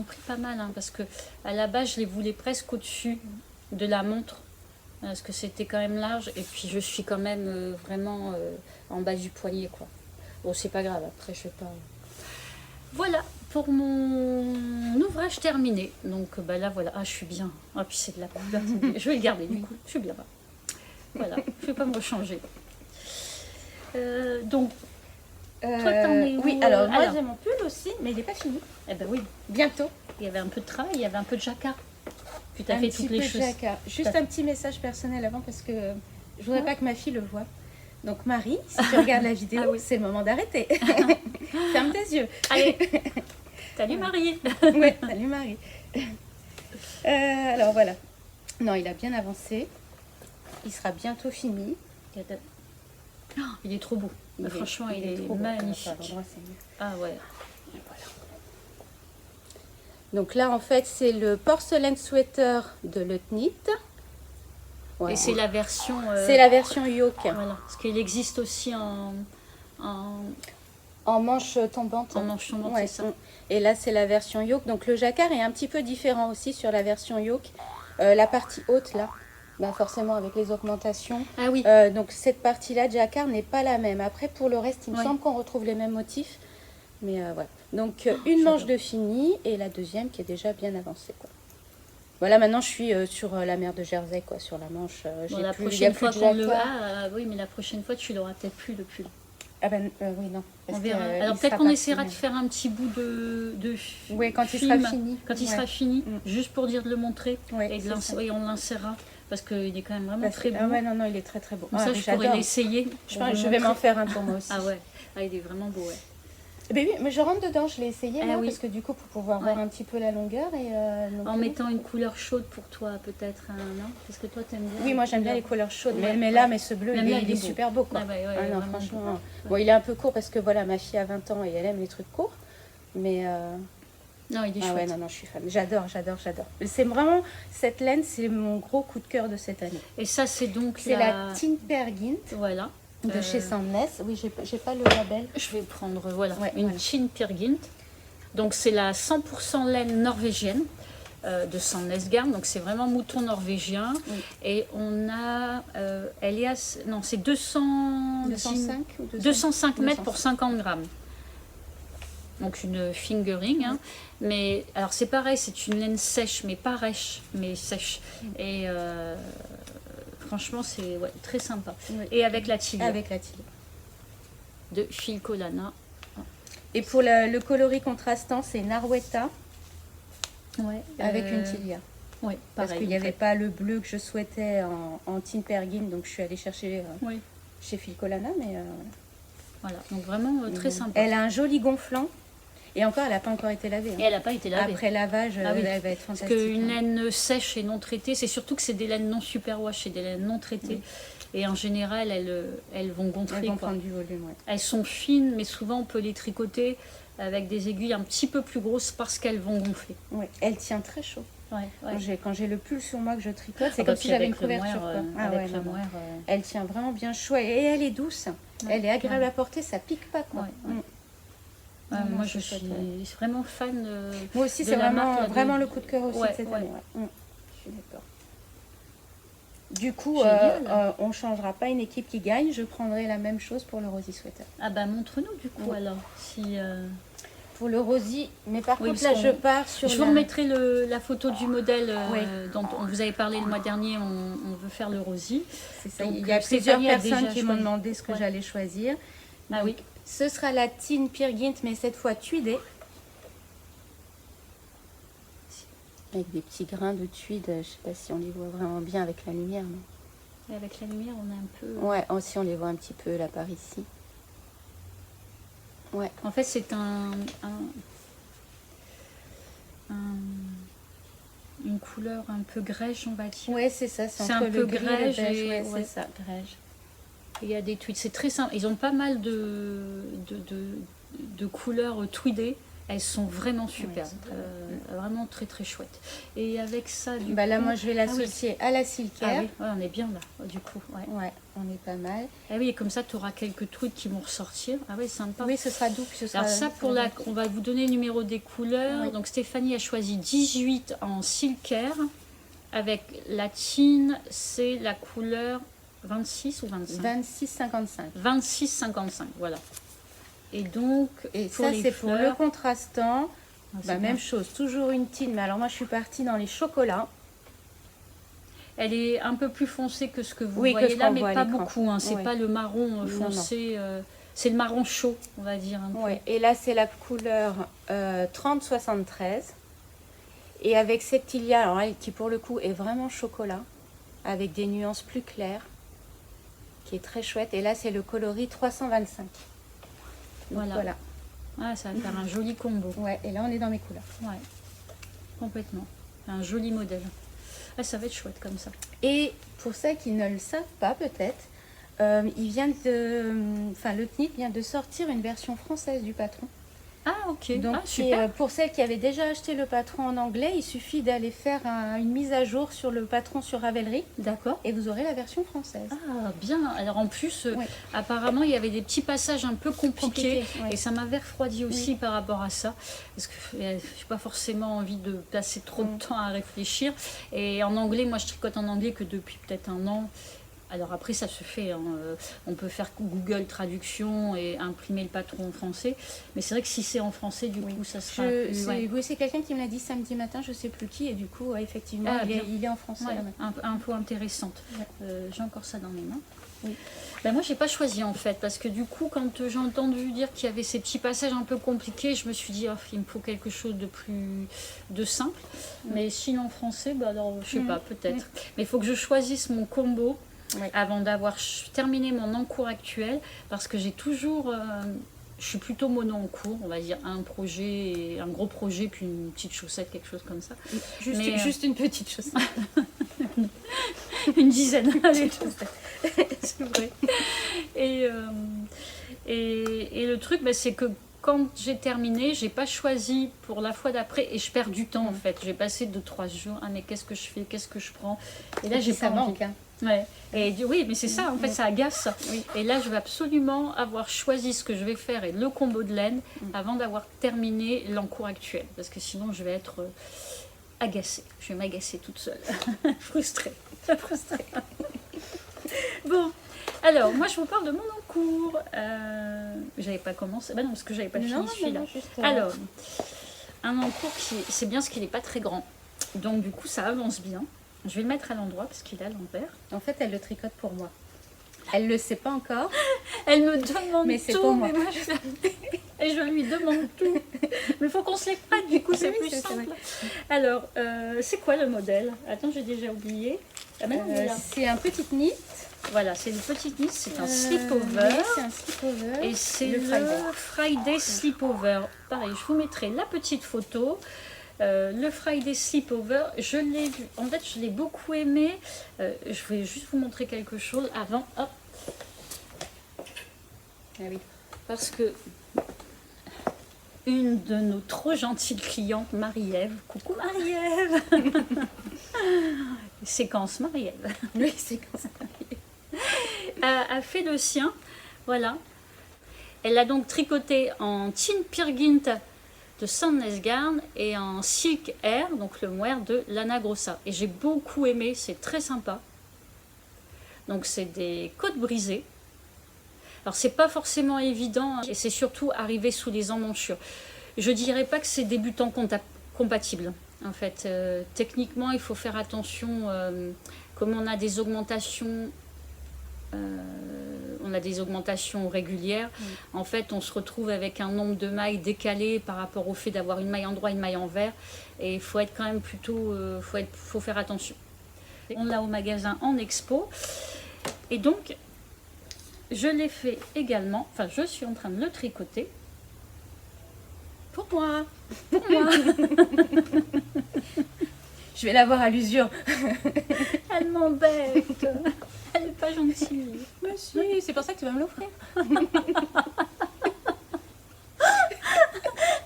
Speaker 1: pris pas mal hein, parce que à la base je les voulais presque au-dessus de la montre parce que c'était quand même large et puis je suis quand même vraiment en bas du poignet quoi. Bon c'est pas grave, après je vais pas. Voilà pour mon ouvrage terminé. Donc bah là voilà, je suis bien. Ah puis c'est de la couleur, je vais le garder du coup, je suis bien. Voilà, je vais pas me rechanger. Donc toi, t'en es où?
Speaker 3: Oui, alors moi j'ai mon pull aussi, mais il n'est pas fini.
Speaker 1: Eh ben oui,
Speaker 3: bientôt.
Speaker 1: Il y avait un peu de travail, il y avait un peu de jacquard. Puis tu as fait toutes les choses.
Speaker 3: Juste un petit message personnel avant parce que je voudrais pas que ma fille le voie. Donc Marie, si tu regardes la vidéo, c'est le moment d'arrêter. Ferme tes yeux.
Speaker 1: Allez. Salut Marie.
Speaker 3: Ouais, salut Marie. Alors voilà. Non, il a bien avancé. Il sera bientôt fini.
Speaker 1: Oh, il est trop beau. Franchement, il est trop magnifique. Ah ouais.
Speaker 3: Voilà. Donc là, en fait, c'est le porcelain sweater de Leutnit.
Speaker 1: Ouais. Et c'est la version...
Speaker 3: C'est la version yoke.
Speaker 1: Voilà, parce qu'il existe aussi
Speaker 3: en manche tombante.
Speaker 1: En manche tombante,
Speaker 3: ouais, c'est ça. Et là, c'est la version yoke. Donc le jacquard est un petit peu différent aussi sur la version yoke. La partie haute, là, bah forcément avec les augmentations.
Speaker 1: Ah oui.
Speaker 3: Donc cette partie-là de jacquard n'est pas la même. Après, pour le reste, il me semble qu'on retrouve les mêmes motifs. Mais voilà. Donc une manche de fini et la deuxième qui est déjà bien avancée, quoi. Voilà, maintenant je suis sur la mer de Jersey, quoi, sur la manche.
Speaker 1: Bon, la prochaine fois qu'on le oui, mais la prochaine fois tu l'auras peut-être plus le pull.
Speaker 3: Ah ben oui, non.
Speaker 1: On verra. Alors peut-être qu'on essaiera de faire un petit bout de
Speaker 3: oui, quand
Speaker 1: film,
Speaker 3: il sera fini.
Speaker 1: Quand il sera fini, juste pour dire de le montrer.
Speaker 3: Ouais,
Speaker 1: et on l'insérera. Parce qu'il est quand même vraiment très beau.
Speaker 3: Ah ouais, non, il est très très beau.
Speaker 1: Comme ça, je pourrais l'essayer.
Speaker 3: Je vais m'en faire un pour moi aussi.
Speaker 1: Ah ouais, il est vraiment beau, ouais.
Speaker 3: Ben oui, mais je rentre dedans, je l'ai essayé, parce que du coup, pour pouvoir voir un petit peu la longueur.
Speaker 1: En mettant une couleur chaude pour toi, peut-être, non? Parce que toi, t'aimes bien.
Speaker 3: Oui, moi, j'aime bien les couleurs chaudes. Mais là, ce bleu, il est super beau, quoi.
Speaker 1: Non,
Speaker 3: franchement. Bon, il est un peu court parce que voilà, ma fille a 20 ans et elle aime les trucs courts. Mais...
Speaker 1: Non, il est chouette.
Speaker 3: Ouais, non, je suis fan. J'adore. C'est vraiment, cette laine, c'est mon gros coup de cœur de cette année.
Speaker 1: Et ça, c'est donc
Speaker 3: la Tin Peer Gynt.
Speaker 1: Voilà.
Speaker 3: De chez Sandnes. Oui, j'ai pas le label.
Speaker 1: Je vais prendre, une Tin Peer Gynt. Donc, c'est la 100% laine norvégienne de Sandnes Garn. Donc, c'est vraiment mouton norvégien. Oui. Et on a, elle est à, non, c'est 205 mètres pour 50 grammes. Donc une fingering, hein. Mais alors c'est pareil, c'est une laine sèche, mais pas rêche, mais sèche. Et franchement, c'est très sympa. Oui. Et avec la tilia.
Speaker 3: Avec la tilia.
Speaker 1: De Filcolana.
Speaker 3: Et pour le coloris contrastant, c'est Narweta.
Speaker 1: Ouais,
Speaker 3: avec une tilia.
Speaker 1: Oui,
Speaker 3: Parce
Speaker 1: pareil.
Speaker 3: qu'il n'y
Speaker 1: en
Speaker 3: avait
Speaker 1: fait.
Speaker 3: pas le bleu que je souhaitais en Tin Pergin, donc je suis allée chercher
Speaker 1: Oui,
Speaker 3: chez Filcolana, mais
Speaker 1: voilà. Donc vraiment très sympa.
Speaker 3: elle a un joli gonflant, et encore, elle n'a pas encore été lavée.
Speaker 1: Et elle n'a pas été lavée.
Speaker 3: Après lavage,
Speaker 1: Ah oui.
Speaker 3: elle va être
Speaker 1: Parce
Speaker 3: fantastique.
Speaker 1: qu'une laine sèche et non traitée, c'est surtout que c'est des laines non superwash, c'est des laines non traitées. Et en général, elles vont gonfler.
Speaker 3: Elles vont
Speaker 1: quoi.
Speaker 3: prendre du volume, ouais.
Speaker 1: Elles sont fines, mais souvent on peut les tricoter avec des aiguilles un petit peu plus grosses parce qu'elles vont gonfler.
Speaker 3: Ouais. Elle tient très chaud.
Speaker 1: Ouais,
Speaker 3: Quand j'ai le pull sur moi que je tricote, c'est
Speaker 1: Ah bah,
Speaker 3: comme si
Speaker 1: puis
Speaker 3: j'avais une
Speaker 1: avec le
Speaker 3: couverture.
Speaker 1: mohair,
Speaker 3: quoi. Ah
Speaker 1: avec
Speaker 3: ouais,
Speaker 1: le
Speaker 3: non, non.
Speaker 1: mohair,
Speaker 3: Elle tient vraiment bien chaud et elle est douce. Elle est agréable à porter, ça pique pas. Quoi.
Speaker 1: Ouais, ouais.
Speaker 3: Non,
Speaker 1: moi,
Speaker 3: c'est
Speaker 1: je suis
Speaker 3: chouette, ouais.
Speaker 1: vraiment fan.
Speaker 3: Moi aussi,
Speaker 1: de
Speaker 3: c'est
Speaker 1: la marque,
Speaker 3: vraiment,
Speaker 1: là, de-
Speaker 3: vraiment le coup de cœur aussi
Speaker 1: Ouais,
Speaker 3: de cette
Speaker 1: ouais.
Speaker 3: année. Ouais. Je suis d'accord. Du coup,
Speaker 1: Génial.
Speaker 3: on ne changera pas une équipe qui gagne. Je prendrai la même chose pour le Rosy Sweater.
Speaker 1: Ah bah montre-nous du coup
Speaker 3: Ouais.
Speaker 1: alors. Si,
Speaker 3: Pour le Rosy, mais par
Speaker 1: Oui,
Speaker 3: contre,
Speaker 1: parce
Speaker 3: là,
Speaker 1: qu'on-
Speaker 3: je pars sur
Speaker 1: Je vous remettrai la photo du modèle
Speaker 3: Oui.
Speaker 1: dont on vous avait parlé le mois dernier. On veut faire le Rosy.
Speaker 3: C'est ça.
Speaker 1: Donc,
Speaker 3: Il y a plusieurs
Speaker 1: Stéphanie a
Speaker 3: personnes
Speaker 1: déjà
Speaker 3: qui m'ont
Speaker 1: choisi.
Speaker 3: demandé ce que
Speaker 1: Ouais.
Speaker 3: j'allais choisir.
Speaker 1: Ah oui.
Speaker 3: Ce sera la Tin Peer mais cette fois tweedée. Avec des petits grains de tweed. Je ne sais pas si on les voit vraiment bien avec la lumière. Mais...
Speaker 1: Et avec la lumière, on a un peu.
Speaker 3: Ouais, aussi on les voit un petit peu là par ici. Ouais.
Speaker 1: En fait, c'est une couleur un peu grège, on va dire.
Speaker 3: Ouais, c'est ça.
Speaker 1: C'est
Speaker 3: entre
Speaker 1: un
Speaker 3: le
Speaker 1: peu
Speaker 3: gris et le
Speaker 1: grège
Speaker 3: beige,
Speaker 1: et-
Speaker 3: ouais,
Speaker 1: ouais.
Speaker 3: c'est ça, grège.
Speaker 1: Il y a des tweeds, c'est très simple. Ils ont pas mal de couleurs tweedées. Elles sont vraiment superbes,
Speaker 3: elles sont
Speaker 1: vraiment très très chouettes. Et avec ça, du
Speaker 3: Bah là,
Speaker 1: coup...
Speaker 3: moi, je vais
Speaker 1: Ah oui.
Speaker 3: l'associer à la
Speaker 1: Ah
Speaker 3: silkaire.
Speaker 1: oui, ouais, on est bien là, du coup. Ouais.
Speaker 3: Ouais, on est pas mal.
Speaker 1: Ah oui, et comme ça, tu auras quelques tweeds qui vont ressortir. Ah oui, sympa.
Speaker 3: Oui, ce sera doux. Puis ce sera,
Speaker 1: Alors ça, on va vous donner le numéro des couleurs.
Speaker 3: Oui.
Speaker 1: Donc Stéphanie a choisi 18 en silkaire. Avec la tine, c'est la couleur 26 ou 25
Speaker 3: 26,55.
Speaker 1: 26,55, voilà. Et donc,
Speaker 3: Et
Speaker 1: pour
Speaker 3: ça,
Speaker 1: les
Speaker 3: c'est pour le
Speaker 1: fleurs,
Speaker 3: contrastant.
Speaker 1: ah, c'est
Speaker 3: Bah,
Speaker 1: bien.
Speaker 3: même chose, toujours une tine. Mais alors, moi, je suis partie dans les chocolats.
Speaker 1: Elle est un peu plus foncée que ce que vous
Speaker 3: Oui, que
Speaker 1: voyez
Speaker 3: ce
Speaker 1: là,
Speaker 3: qu'on
Speaker 1: mais
Speaker 3: voit à
Speaker 1: pas
Speaker 3: l'écran.
Speaker 1: beaucoup. Hein. C'est
Speaker 3: Ouais.
Speaker 1: pas le marron
Speaker 3: Non,
Speaker 1: foncé, c'est le marron chaud, on va dire. Un peu.
Speaker 3: Ouais. Et là, c'est la couleur 3073. Et avec cette tilia, alors elle, qui pour le coup est vraiment chocolat, avec des nuances plus claires, qui est très chouette. Et là, c'est le coloris 325. Donc,
Speaker 1: Voilà. Ah, ça va faire un joli combo.
Speaker 3: Ouais, et là, on est dans mes couleurs.
Speaker 1: Ouais, complètement. Un joli modèle. Ah, ça va être chouette comme ça.
Speaker 3: Et pour ceux qui ne le savent pas, peut-être, il vient le CNIT vient de sortir une version française du patron.
Speaker 1: Ah, ok.
Speaker 3: Donc,
Speaker 1: ah, super.
Speaker 3: pour celles qui avaient déjà acheté le patron en anglais, il suffit d'aller faire une mise à jour sur le patron sur Ravelry
Speaker 1: D'accord.
Speaker 3: et vous aurez la version française.
Speaker 1: Ah, bien. Alors en plus,
Speaker 3: Ouais.
Speaker 1: apparemment, il y avait des petits passages un peu compliqués.
Speaker 3: Ouais.
Speaker 1: Et ça m'avait refroidi aussi par rapport à ça. Parce que je n'ai pas forcément envie de passer trop de temps à réfléchir. Et en anglais, moi je tricote en anglais que depuis peut-être un an. Alors après, ça se fait. Hein. On peut faire Google Traduction et imprimer le patron en français. Mais c'est vrai que si c'est en français, du coup, ça sera plus... ouais.
Speaker 3: Oui, c'est quelqu'un qui me l'a dit samedi matin, je sais plus qui, et du coup, effectivement,
Speaker 1: Ah, bien.
Speaker 3: il est en français.
Speaker 1: Ouais,
Speaker 3: là, maintenant.
Speaker 1: info intéressante. J'ai encore ça dans mes mains.
Speaker 3: Oui.
Speaker 1: Ben moi, j'ai pas choisi en fait, parce que du coup, quand j'ai entendu dire qu'il y avait ces petits passages un peu compliqués, je me suis dit, oh, il me faut quelque chose de simple. Mais sinon en français, ben alors, je sais pas, peut-être. Mais il faut que je choisisse mon combo
Speaker 3: Ouais.
Speaker 1: avant d'avoir terminé mon encours actuel, parce que j'ai toujours... je suis plutôt mono en cours, on va dire un projet, un gros projet, puis une petite chaussette, quelque chose comme ça.
Speaker 3: Juste une petite chose.
Speaker 1: Une dizaine, allez, c'est vrai. Et le truc, c'est que quand j'ai terminé, j'ai pas choisi pour la fois d'après et je perds du temps en fait. J'ai passé 2-3 jours, ah mais qu'est-ce que je fais, qu'est-ce que je prends? Et là, j'ai
Speaker 3: ça
Speaker 1: pas envie.
Speaker 3: manque. Hein.
Speaker 1: Ouais. Et oui, mais c'est ça, en fait, ça agace.
Speaker 3: Oui.
Speaker 1: Et là, je vais absolument avoir choisi ce que je vais faire et le combo de laine avant d'avoir terminé l'encours actuel. Parce que sinon, je vais être agacée. Je vais m'agacer toute seule. Frustrée. Frustrée. Bon, alors, moi, je vous parle de mon encours. J'avais pas commencé. Bah non, parce que j'avais pas fini celui-là. Alors, un encours c'est bien ce qu'il n'est pas très grand. Donc, du coup, ça avance bien. Je vais le mettre à l'endroit parce qu'il est à l'envers.
Speaker 3: En fait, elle le tricote pour moi. Elle le sait pas encore.
Speaker 1: Elle me demande
Speaker 3: Mais c'est
Speaker 1: tout,
Speaker 3: pour moi.
Speaker 1: mais moi et je lui demande tout. Mais il faut qu'on se les prête, du coup c'est
Speaker 3: Oui,
Speaker 1: plus
Speaker 3: c'est
Speaker 1: simple.
Speaker 3: vrai.
Speaker 1: Alors, c'est quoi le modèle? Attends, j'ai déjà oublié. Ah ben non, il est là.
Speaker 3: C'est un petit knit.
Speaker 1: Voilà, c'est une petite niche, c'est un slip-over.
Speaker 3: Oui, c'est un slip-over.
Speaker 1: Et c'est
Speaker 3: Le
Speaker 1: le
Speaker 3: Friday.
Speaker 1: Friday Sleepover. Pareil, je vous mettrai la petite photo. Le Friday Sleepover, je l'ai vu. En fait, je l'ai beaucoup aimé. Je vais juste vous montrer quelque chose avant. Hop.
Speaker 3: Ah oui.
Speaker 1: Parce que une de nos trop gentilles clientes, Marie-Ève, coucou Marie-Ève, séquence Marie-Ève,
Speaker 3: Oui, c'est comme ça.
Speaker 1: a fait le sien. Voilà. Elle a donc tricoté en Tin Pirgint de Sandnesgarn et en Silk Air, donc le mohair de Lana Grossa. Et j'ai beaucoup aimé, c'est très sympa. Donc c'est des côtes brisées. Alors c'est pas forcément évident, hein, et c'est surtout arrivé sous les emmanchures. Je dirais pas que c'est débutant compatible. En fait, techniquement, il faut faire attention. Comme on a des augmentations régulières. En fait, on se retrouve avec un nombre de mailles décalé par rapport au fait d'avoir une maille en droit, une maille en vert. Et il faut être quand même plutôt, faut faire attention. On l'a au magasin en expo. Et donc, je l'ai fait également. Enfin, je suis en train de le tricoter.
Speaker 3: Pour moi. Je vais l'avoir à l'usure.
Speaker 1: Elle m'embête. Elle n'est pas gentille.
Speaker 3: Mais si, c'est pour ça que tu vas me l'offrir.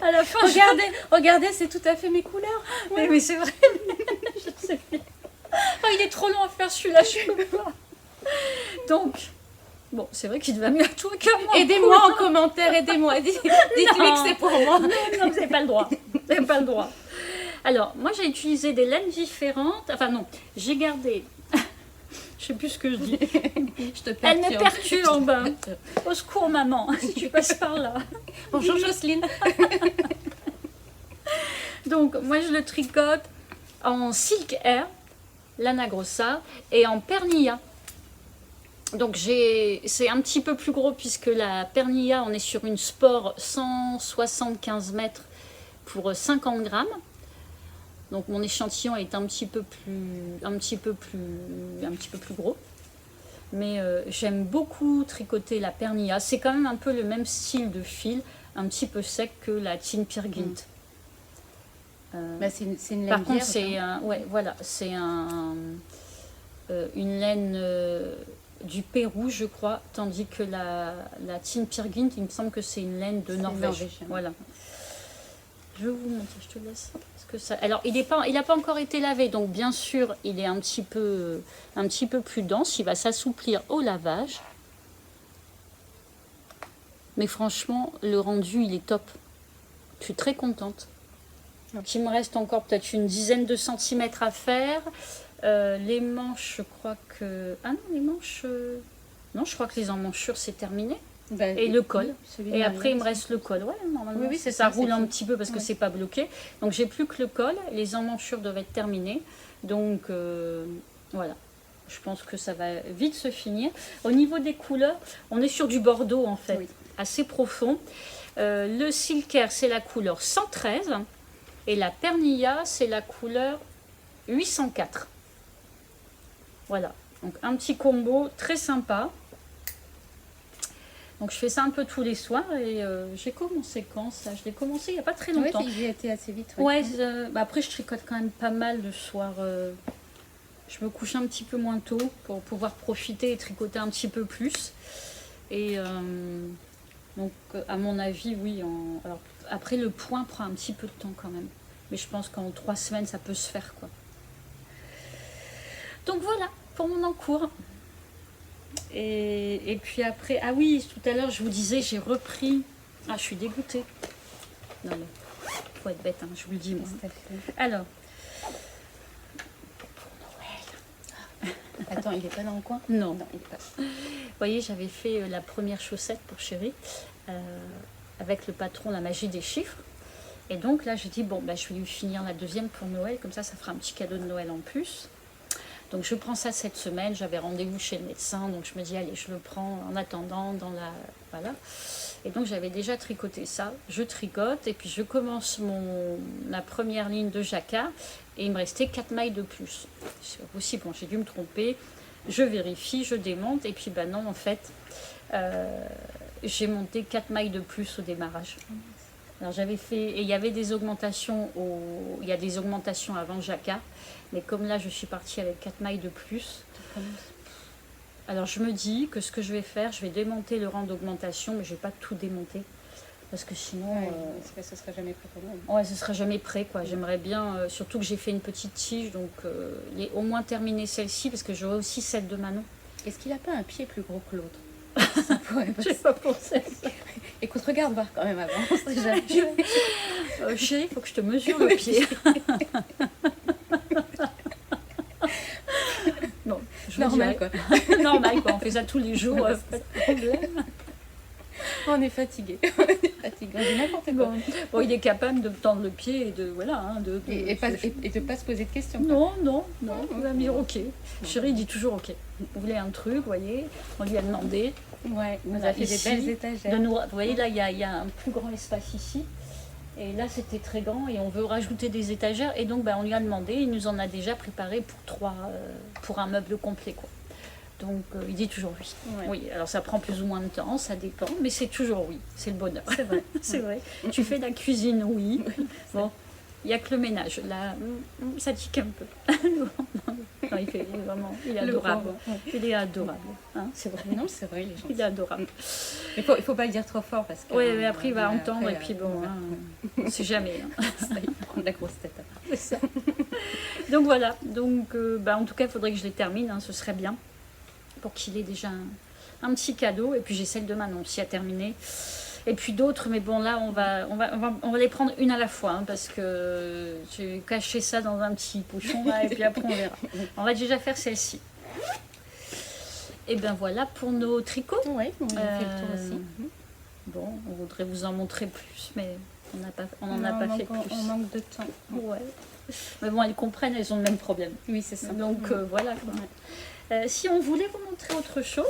Speaker 1: À la fin,
Speaker 3: Regardez, c'est tout à fait mes couleurs.
Speaker 1: mais c'est vrai. Je sais bien. Oh, il est trop long à faire celui-là, je peux pas. Donc, bon, c'est vrai qu'il va mieux à toi qu'à moi.
Speaker 3: Aidez-moi en commentaire, aidez-moi. Dites-lui que c'est pour moi.
Speaker 1: Non, vous n'avez pas le droit. Vous n'avez pas le droit. Alors, moi, j'ai utilisé des laines différentes. Enfin, non, j'ai gardé... Je sais plus ce que je dis.
Speaker 3: Je te
Speaker 1: Elle me perturbe. Au secours, maman, si tu passes par là.
Speaker 3: Bonjour Jocelyne.
Speaker 1: Donc, moi, je le tricote en Silk Air, Lana Grossa, et en Pernilla. Donc, c'est un petit peu plus gros puisque la Pernilla, on est sur une sport 175 mètres pour 50 grammes. Donc mon échantillon est un petit peu plus gros. Mais j'aime beaucoup tricoter la Pernilla. C'est quand même un peu le même style de fil, un petit peu sec que la Tin Pirgint.
Speaker 3: Bah, c'est une laine
Speaker 1: Par contre,
Speaker 3: vierge,
Speaker 1: c'est
Speaker 3: hein.
Speaker 1: une laine du Pérou, je crois, tandis que la Tin Pirgint, il me semble que c'est une laine de Norvège. Voilà. Je vais vous montrer, je te laisse. Parce que ça... Alors, il n'a pas encore été lavé, donc bien sûr, il est un petit peu plus dense. Il va s'assouplir au lavage. Mais franchement, le rendu, il est top. Je suis très contente. Donc, il me reste encore peut-être une dizaine de centimètres à faire. Les manches, je crois que... Ah non, les manches... Non, je crois que les emmanchures, c'est terminé.
Speaker 3: Bah,
Speaker 1: Et le col.
Speaker 3: celui
Speaker 1: Et
Speaker 3: de
Speaker 1: après, il me
Speaker 3: Marie,
Speaker 1: reste le col. Ouais, normalement,
Speaker 3: Oui, c'est
Speaker 1: ça
Speaker 3: ça,
Speaker 1: roule
Speaker 3: c'est
Speaker 1: un
Speaker 3: fait.
Speaker 1: petit peu parce que
Speaker 3: Ouais.
Speaker 1: c'est pas bloqué. Donc, j'ai plus que le col. Les emmanchures doivent être terminées. Donc, voilà. Je pense que ça va vite se finir. Au niveau des couleurs, on est sur du bordeaux, en fait,
Speaker 3: Oui.
Speaker 1: assez profond. Le Silk Air, c'est la couleur 113. Et la Pernilla, c'est la couleur 804. Voilà. Donc, un petit combo très sympa. Donc je fais ça un peu tous les soirs et j'ai commencé quand ça? Je l'ai commencé il n'y a pas très
Speaker 3: Oui,
Speaker 1: longtemps.
Speaker 3: il a été assez vite.
Speaker 1: Ouais, après je tricote quand même pas mal le soir. Je me couche un petit peu moins tôt pour pouvoir profiter et tricoter un petit peu plus. Et donc à mon avis, oui. Alors, après le point prend un petit peu de temps quand même. Mais je pense qu'en 3 semaines ça peut se faire quoi. Donc voilà pour mon encours. Et puis après, ah oui, tout à l'heure je vous disais, j'ai repris. Ah, je suis dégoûtée. Non, mais faut être bête, hein, je vous le dis moi. Alors, pour Noël.
Speaker 3: Attends, il est pas dans le coin?
Speaker 1: Non.
Speaker 3: Non, il est pas.
Speaker 1: Vous voyez, j'avais fait la première chaussette pour chérie avec le patron La Magie des Chiffres. Et donc là, j'ai dit, bon, bah, je vais lui finir la deuxième pour Noël, comme ça fera un petit cadeau de Noël en plus. Donc je prends ça cette semaine, j'avais rendez-vous chez le médecin, donc je me dis allez je le prends en attendant dans la... Voilà. Et donc j'avais déjà tricoté ça. Je tricote et puis je commence ma première ligne de jacquard et il me restait 4 mailles de plus. C'est pas possible, bon, j'ai dû me tromper. Je vérifie, je démonte et puis non, en fait, j'ai monté 4 mailles de plus au démarrage. Alors j'avais fait, et il y avait des augmentations, il y a des augmentations avant jacquard, mais comme là je suis partie avec 4 mailles de plus, alors je me dis que ce que je vais faire, je vais démonter le rang d'augmentation, mais je ne vais pas tout démonter, parce que sinon...
Speaker 3: parce que ce ne sera jamais prêt pour nous.
Speaker 1: Ouais, ce ne sera jamais prêt, quoi. J'aimerais bien, surtout que j'ai fait une petite tige, donc au moins terminer celle-ci, parce que j'aurai aussi celle de Manon.
Speaker 3: Est-ce qu'il n'a pas un pied plus gros que l'autre? Ça pourrait
Speaker 1: Je n'ai pas pensé à ça.
Speaker 3: Écoute, regarde voir quand même avant. On sait jamais.
Speaker 1: Chérie, il faut que je te mesure le pied. Bon, je
Speaker 3: Normal,
Speaker 1: dirais.
Speaker 3: quoi.
Speaker 1: Normal, quoi. On fait ça tous les jours, pas de problème.
Speaker 3: On est fatigué. On dit n'importe quoi.
Speaker 1: Bon, il est capable de me tendre le pied et de voilà,
Speaker 3: Et de pas se poser de questions.
Speaker 1: Non, il va me dire ok. Chérie, il dit toujours ok. Vous voulez un truc, vous voyez, on lui a demandé.
Speaker 3: Ouais, on
Speaker 1: Voilà,
Speaker 3: a fait
Speaker 1: ici,
Speaker 3: des belles étagères.
Speaker 1: vous voyez, là, il y a un plus grand espace ici. Et là, c'était très grand et on veut rajouter des étagères. Et donc, on lui a demandé, il nous en a déjà préparé pour un meuble complet, quoi. Donc, il dit toujours oui.
Speaker 3: Ouais.
Speaker 1: Oui, alors ça prend plus ou moins de temps, ça dépend, mais c'est toujours oui. C'est le bonheur.
Speaker 3: C'est vrai.
Speaker 1: C'est vrai. Tu fais la cuisine, oui. Bon, il n'y a que le ménage. Là, ça tique un peu. Non, il est vraiment, il est adorable.
Speaker 3: Ouais.
Speaker 1: Il est adorable. Hein, c'est vrai.
Speaker 3: Non, c'est vrai, les gens.
Speaker 1: Il est adorable.
Speaker 3: Il faut pas le dire trop fort parce que.
Speaker 1: Oui, mais après il va entendre
Speaker 3: après,
Speaker 1: et puis bon,
Speaker 3: voilà.
Speaker 1: on sait jamais. Hein.
Speaker 3: Ça, il prend de la grosse tête.
Speaker 1: C'est ça. Donc voilà, donc en tout cas il faudrait que je les termine, hein, ce serait bien, pour qu'il ait déjà un petit cadeau. Et puis j'ai celle de Manon aussi à terminer. Et puis d'autres, mais bon là on va les prendre une à la fois, hein, parce que j'ai caché ça dans un petit pochon là, et puis après on verra. On va déjà faire celle-ci. Et ben voilà pour nos tricots.
Speaker 3: Oui, on a fait le tour aussi.
Speaker 1: Bon, on voudrait vous en montrer plus, mais on n'en a pas fait plus.
Speaker 3: On manque de temps.
Speaker 1: Ouais. Mais bon, elles comprennent, elles ont le même problème.
Speaker 3: Oui, c'est ça.
Speaker 1: Donc voilà. Quoi. Si on voulait vous montrer autre chose,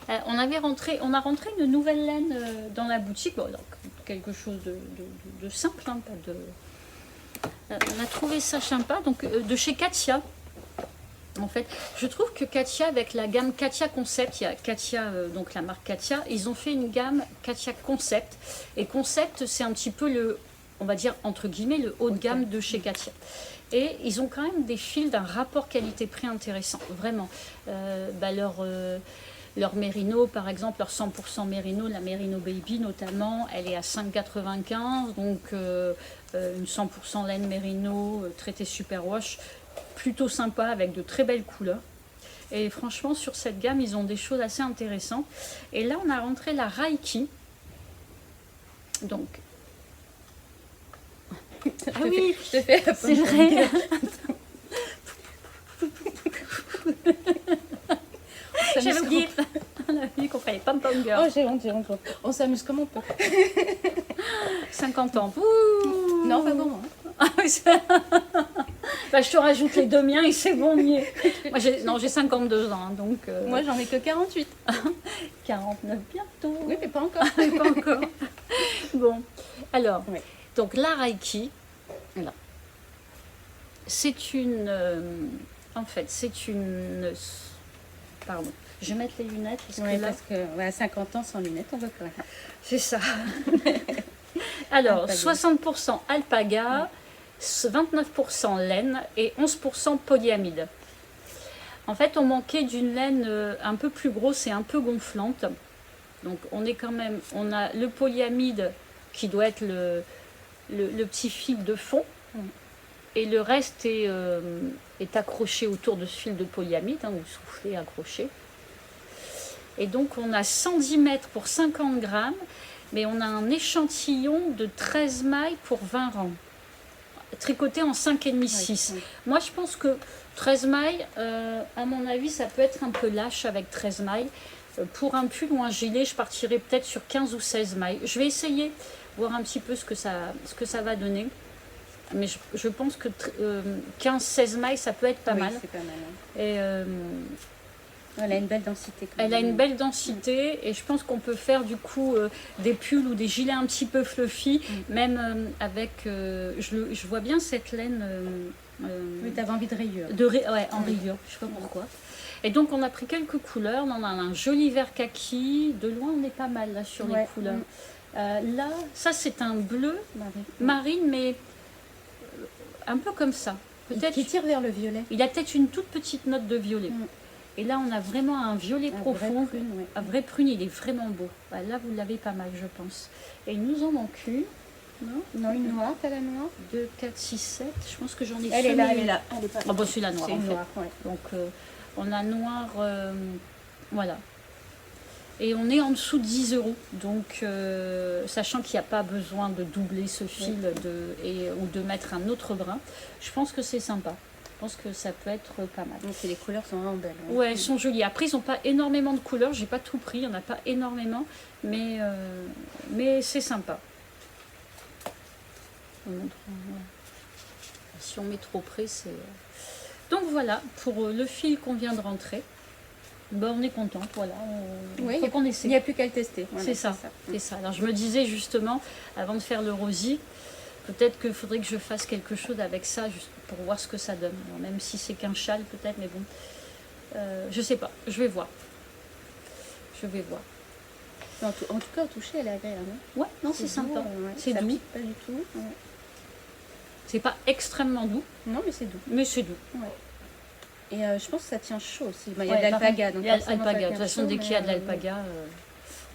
Speaker 1: on a rentré une nouvelle laine dans la boutique. Bon, donc, quelque chose de simple, hein, pas de. On a trouvé ça sympa, donc de chez Katia. En fait, je trouve que Katia, avec la gamme Katia Concept, il y a Katia, donc la marque Katia, ils ont fait une gamme Katia Concept. Et Concept, c'est un petit peu le, on va dire entre guillemets, le haut de gamme de chez Katia. Et ils ont quand même des fils d'un rapport qualité-prix intéressant, vraiment. Leur Merino, par exemple, leur 100% Merino, la Merino Baby notamment, elle est à 5,95, donc une 100% laine Merino traitée superwash, plutôt sympa avec de très belles couleurs. Et franchement, sur cette gamme, ils ont des choses assez intéressantes. Et là, on a rentré la Raiki. Donc,
Speaker 3: Ah oui, je te fais.
Speaker 1: c'est vrai. J'avais oublié. On a vu qu'on fallait pom pom girl.
Speaker 3: Oh, j'ai honte. On s'amuse comme on peut.
Speaker 1: 50 ans. Ouh.
Speaker 3: Non, pas bon.
Speaker 1: Ah oui, bah, je te rajoute les deux miens et c'est bon mieux. Moi, j'ai 52 ans, donc...
Speaker 3: Moi, j'en ai que 48.
Speaker 1: 49 bientôt.
Speaker 3: Oui, mais pas encore.
Speaker 1: Mais pas encore. Bon, alors,
Speaker 3: Oui.
Speaker 1: donc la Raiki, là, c'est une... en fait, c'est une... Pardon, je vais mettre les lunettes parce que
Speaker 3: Oui,
Speaker 1: là...
Speaker 3: parce que à 50 ans, sans lunettes, on voit plus rien.
Speaker 1: C'est ça. Alors,
Speaker 3: Alpaga.
Speaker 1: 60% alpaga, 29% laine et 11% polyamide. En fait, on manquait d'une laine un peu plus grosse et un peu gonflante. Donc, on a le polyamide qui doit être le petit fil de fond. Et le reste est accroché autour de ce fil de polyamide, hein, ou soufflé, accroché. Et donc, on a 110 mètres pour 50 grammes. Mais on a un échantillon de 13 mailles pour 20 rangs, tricoté en 5,5-6.
Speaker 3: Oui.
Speaker 1: Moi, je pense que 13 mailles, à mon avis, ça peut être un peu lâche avec 13 mailles. Pour un pull ou un gilet, je partirais peut-être sur 15 ou 16 mailles. Je vais essayer, voir un petit peu ce que ça va donner. Mais je pense que 15-16 mailles, ça peut être pas mal.
Speaker 3: C'est pas mal. Hein.
Speaker 1: Et
Speaker 3: Elle a une belle densité.
Speaker 1: Elle a une belle densité et je pense qu'on peut faire du coup des pulls ou des gilets un petit peu fluffy, même avec, je vois bien cette laine.
Speaker 3: Oui, tu avais envie de rayures.
Speaker 1: Ouais, en rayures, je sais pas pourquoi. Et donc on a pris quelques couleurs, on en a un joli vert kaki, de loin on est pas mal là sur les couleurs. Là, ça c'est un bleu marine, mais un peu comme ça. Peut-être
Speaker 3: qui tire vers le violet.
Speaker 1: Il a peut-être une toute petite note de violet. Et là, on a vraiment un violet profond, un vrai prune, il est vraiment beau. Là, vous l'avez pas mal, je pense. Et il nous en manque une.
Speaker 3: Non, une noire, t'as la noire
Speaker 1: 2, 4, 6, 7. Je pense que j'en ai
Speaker 3: Elle est là, elle est là. Elle est pas
Speaker 1: ah bon, c'est la noire,
Speaker 3: c'est une noire,
Speaker 1: Donc, on a noir, voilà. Et on est en dessous de 10 €. Donc, sachant qu'il n'y a pas besoin de doubler ce fil ou de mettre un autre brin, je pense que c'est sympa. Je pense que ça peut être pas mal.
Speaker 3: Donc les couleurs sont vraiment belles.
Speaker 1: Ouais, elles sont jolies. Après, ils n'ont pas énormément de couleurs. J'ai pas tout pris, il n'y en a pas énormément. Mais c'est sympa. Si on met trop près, c'est... Donc voilà, pour le fil qu'on vient de rentrer. Ben, on est content, voilà. Faut qu'on essaie.
Speaker 3: Il n'y a plus qu'à le tester. Voilà,
Speaker 1: c'est ça. Alors je me disais justement, avant de faire le rosier, peut-être qu'il faudrait que je fasse quelque chose avec ça, juste pour voir ce que ça donne. Alors, même si c'est qu'un châle peut-être, mais bon. Je sais pas, je vais voir.
Speaker 3: En tout cas, au toucher, elle est agréable.
Speaker 1: Ouais, non, c'est sympa. C'est doux.
Speaker 3: Pas du tout. Ouais.
Speaker 1: C'est pas extrêmement doux.
Speaker 3: Non, mais c'est doux. Ouais. Et je pense que ça tient chaud aussi. Il y a de l'alpaga.
Speaker 1: Il y a de l'alpaga. De toute façon, dès qu'il y a de l'alpaga,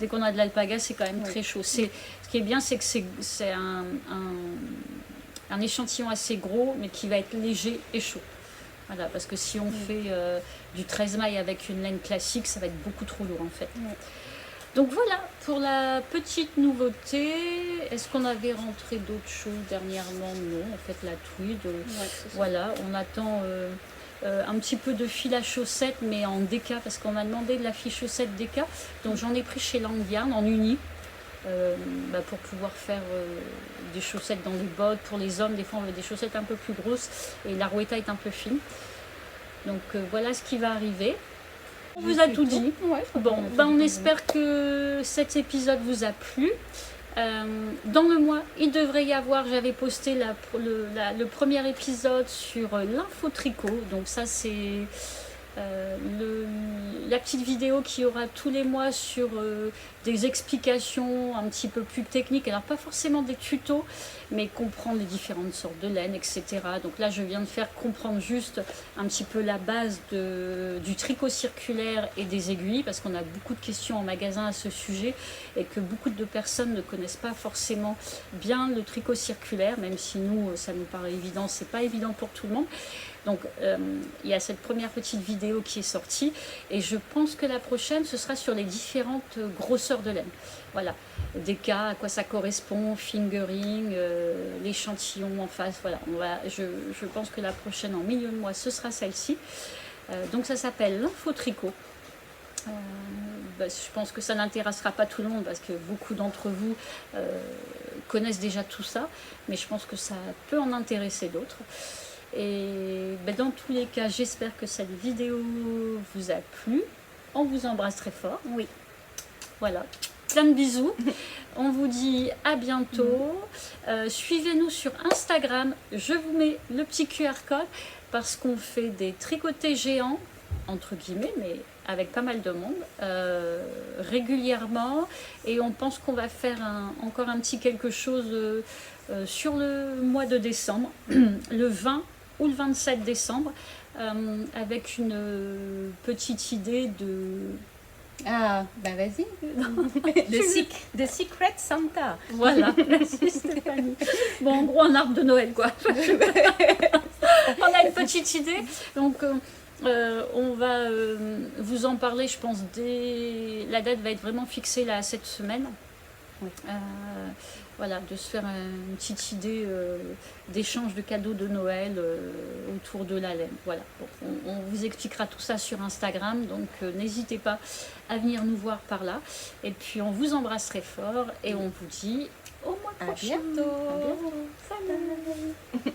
Speaker 1: dès qu'on a de l'alpaga, c'est quand même très chaud. Ce qui est bien, c'est que c'est un échantillon assez gros, mais qui va être léger et chaud. Voilà, parce que si on fait du 13 mailles avec une laine classique, ça va être beaucoup trop lourd en fait. Donc voilà, pour la petite nouveauté. Est-ce qu'on avait rentré d'autres choses dernièrement? Non, en fait la tweed. Voilà, on attend un petit peu de fil à chaussettes, mais en DK, parce qu'on m'a demandé de la fille chaussette DK. Donc j'en ai pris chez Langyarn en uni. Pour pouvoir faire des chaussettes dans les bottes. Pour les hommes, des fois on veut des chaussettes un peu plus grosses et la rouetta est un peu fine. Donc voilà ce qui va arriver. On vous a tout dit. Bon, on espère que cet épisode vous a plu. Dans le mois, il devrait y avoir, j'avais posté le premier épisode sur l'infotricot. Donc ça c'est la petite vidéo qu'il y aura tous les mois sur des explications un petit peu plus techniques, alors pas forcément des tutos, mais comprendre les différentes sortes de laine, etc. Donc là je viens de faire comprendre juste un petit peu la base du tricot circulaire et des aiguilles, parce qu'on a beaucoup de questions en magasin à ce sujet et que beaucoup de personnes ne connaissent pas forcément bien le tricot circulaire, même si nous ça nous paraît évident, c'est pas évident pour tout le monde. Donc il y a cette première petite vidéo qui est sortie et je pense que la prochaine ce sera sur les différentes grosseurs de laine. Voilà, des cas, à quoi ça correspond, fingering, l'échantillon en face. Voilà, je pense que la prochaine en milieu de mois ce sera celle-ci. Donc ça s'appelle l'infotricot. Je pense que ça n'intéressera pas tout le monde parce que beaucoup d'entre vous connaissent déjà tout ça, mais je pense que ça peut en intéresser d'autres. Et dans tous les cas, j'espère que cette vidéo vous a plu. On vous embrasse très fort.
Speaker 3: Oui.
Speaker 1: Voilà. Plein de bisous. On vous dit à bientôt. Suivez-nous sur Instagram. Je vous mets le petit QR code parce qu'on fait des tricotés géants, entre guillemets, mais avec pas mal de monde, régulièrement. Et on pense qu'on va faire encore un petit quelque chose sur le mois de décembre, le 20 ou le 27 décembre, avec une petite idée de...
Speaker 3: Ah, bah vas-y. The Secret Santa.
Speaker 1: Voilà, merci Stéphanie. Bon, en gros, un arbre de Noël, quoi. On a une petite idée, donc on va vous en parler, je pense, la date va être vraiment fixée là, cette semaine. Oui. Voilà, de se faire une petite idée d'échange de cadeaux de Noël autour de la laine. Voilà, bon, on vous expliquera tout ça sur Instagram, donc n'hésitez pas à venir nous voir par là. Et puis on vous embrasse très fort et on vous dit au mois prochain.
Speaker 3: À bientôt.
Speaker 1: Salut.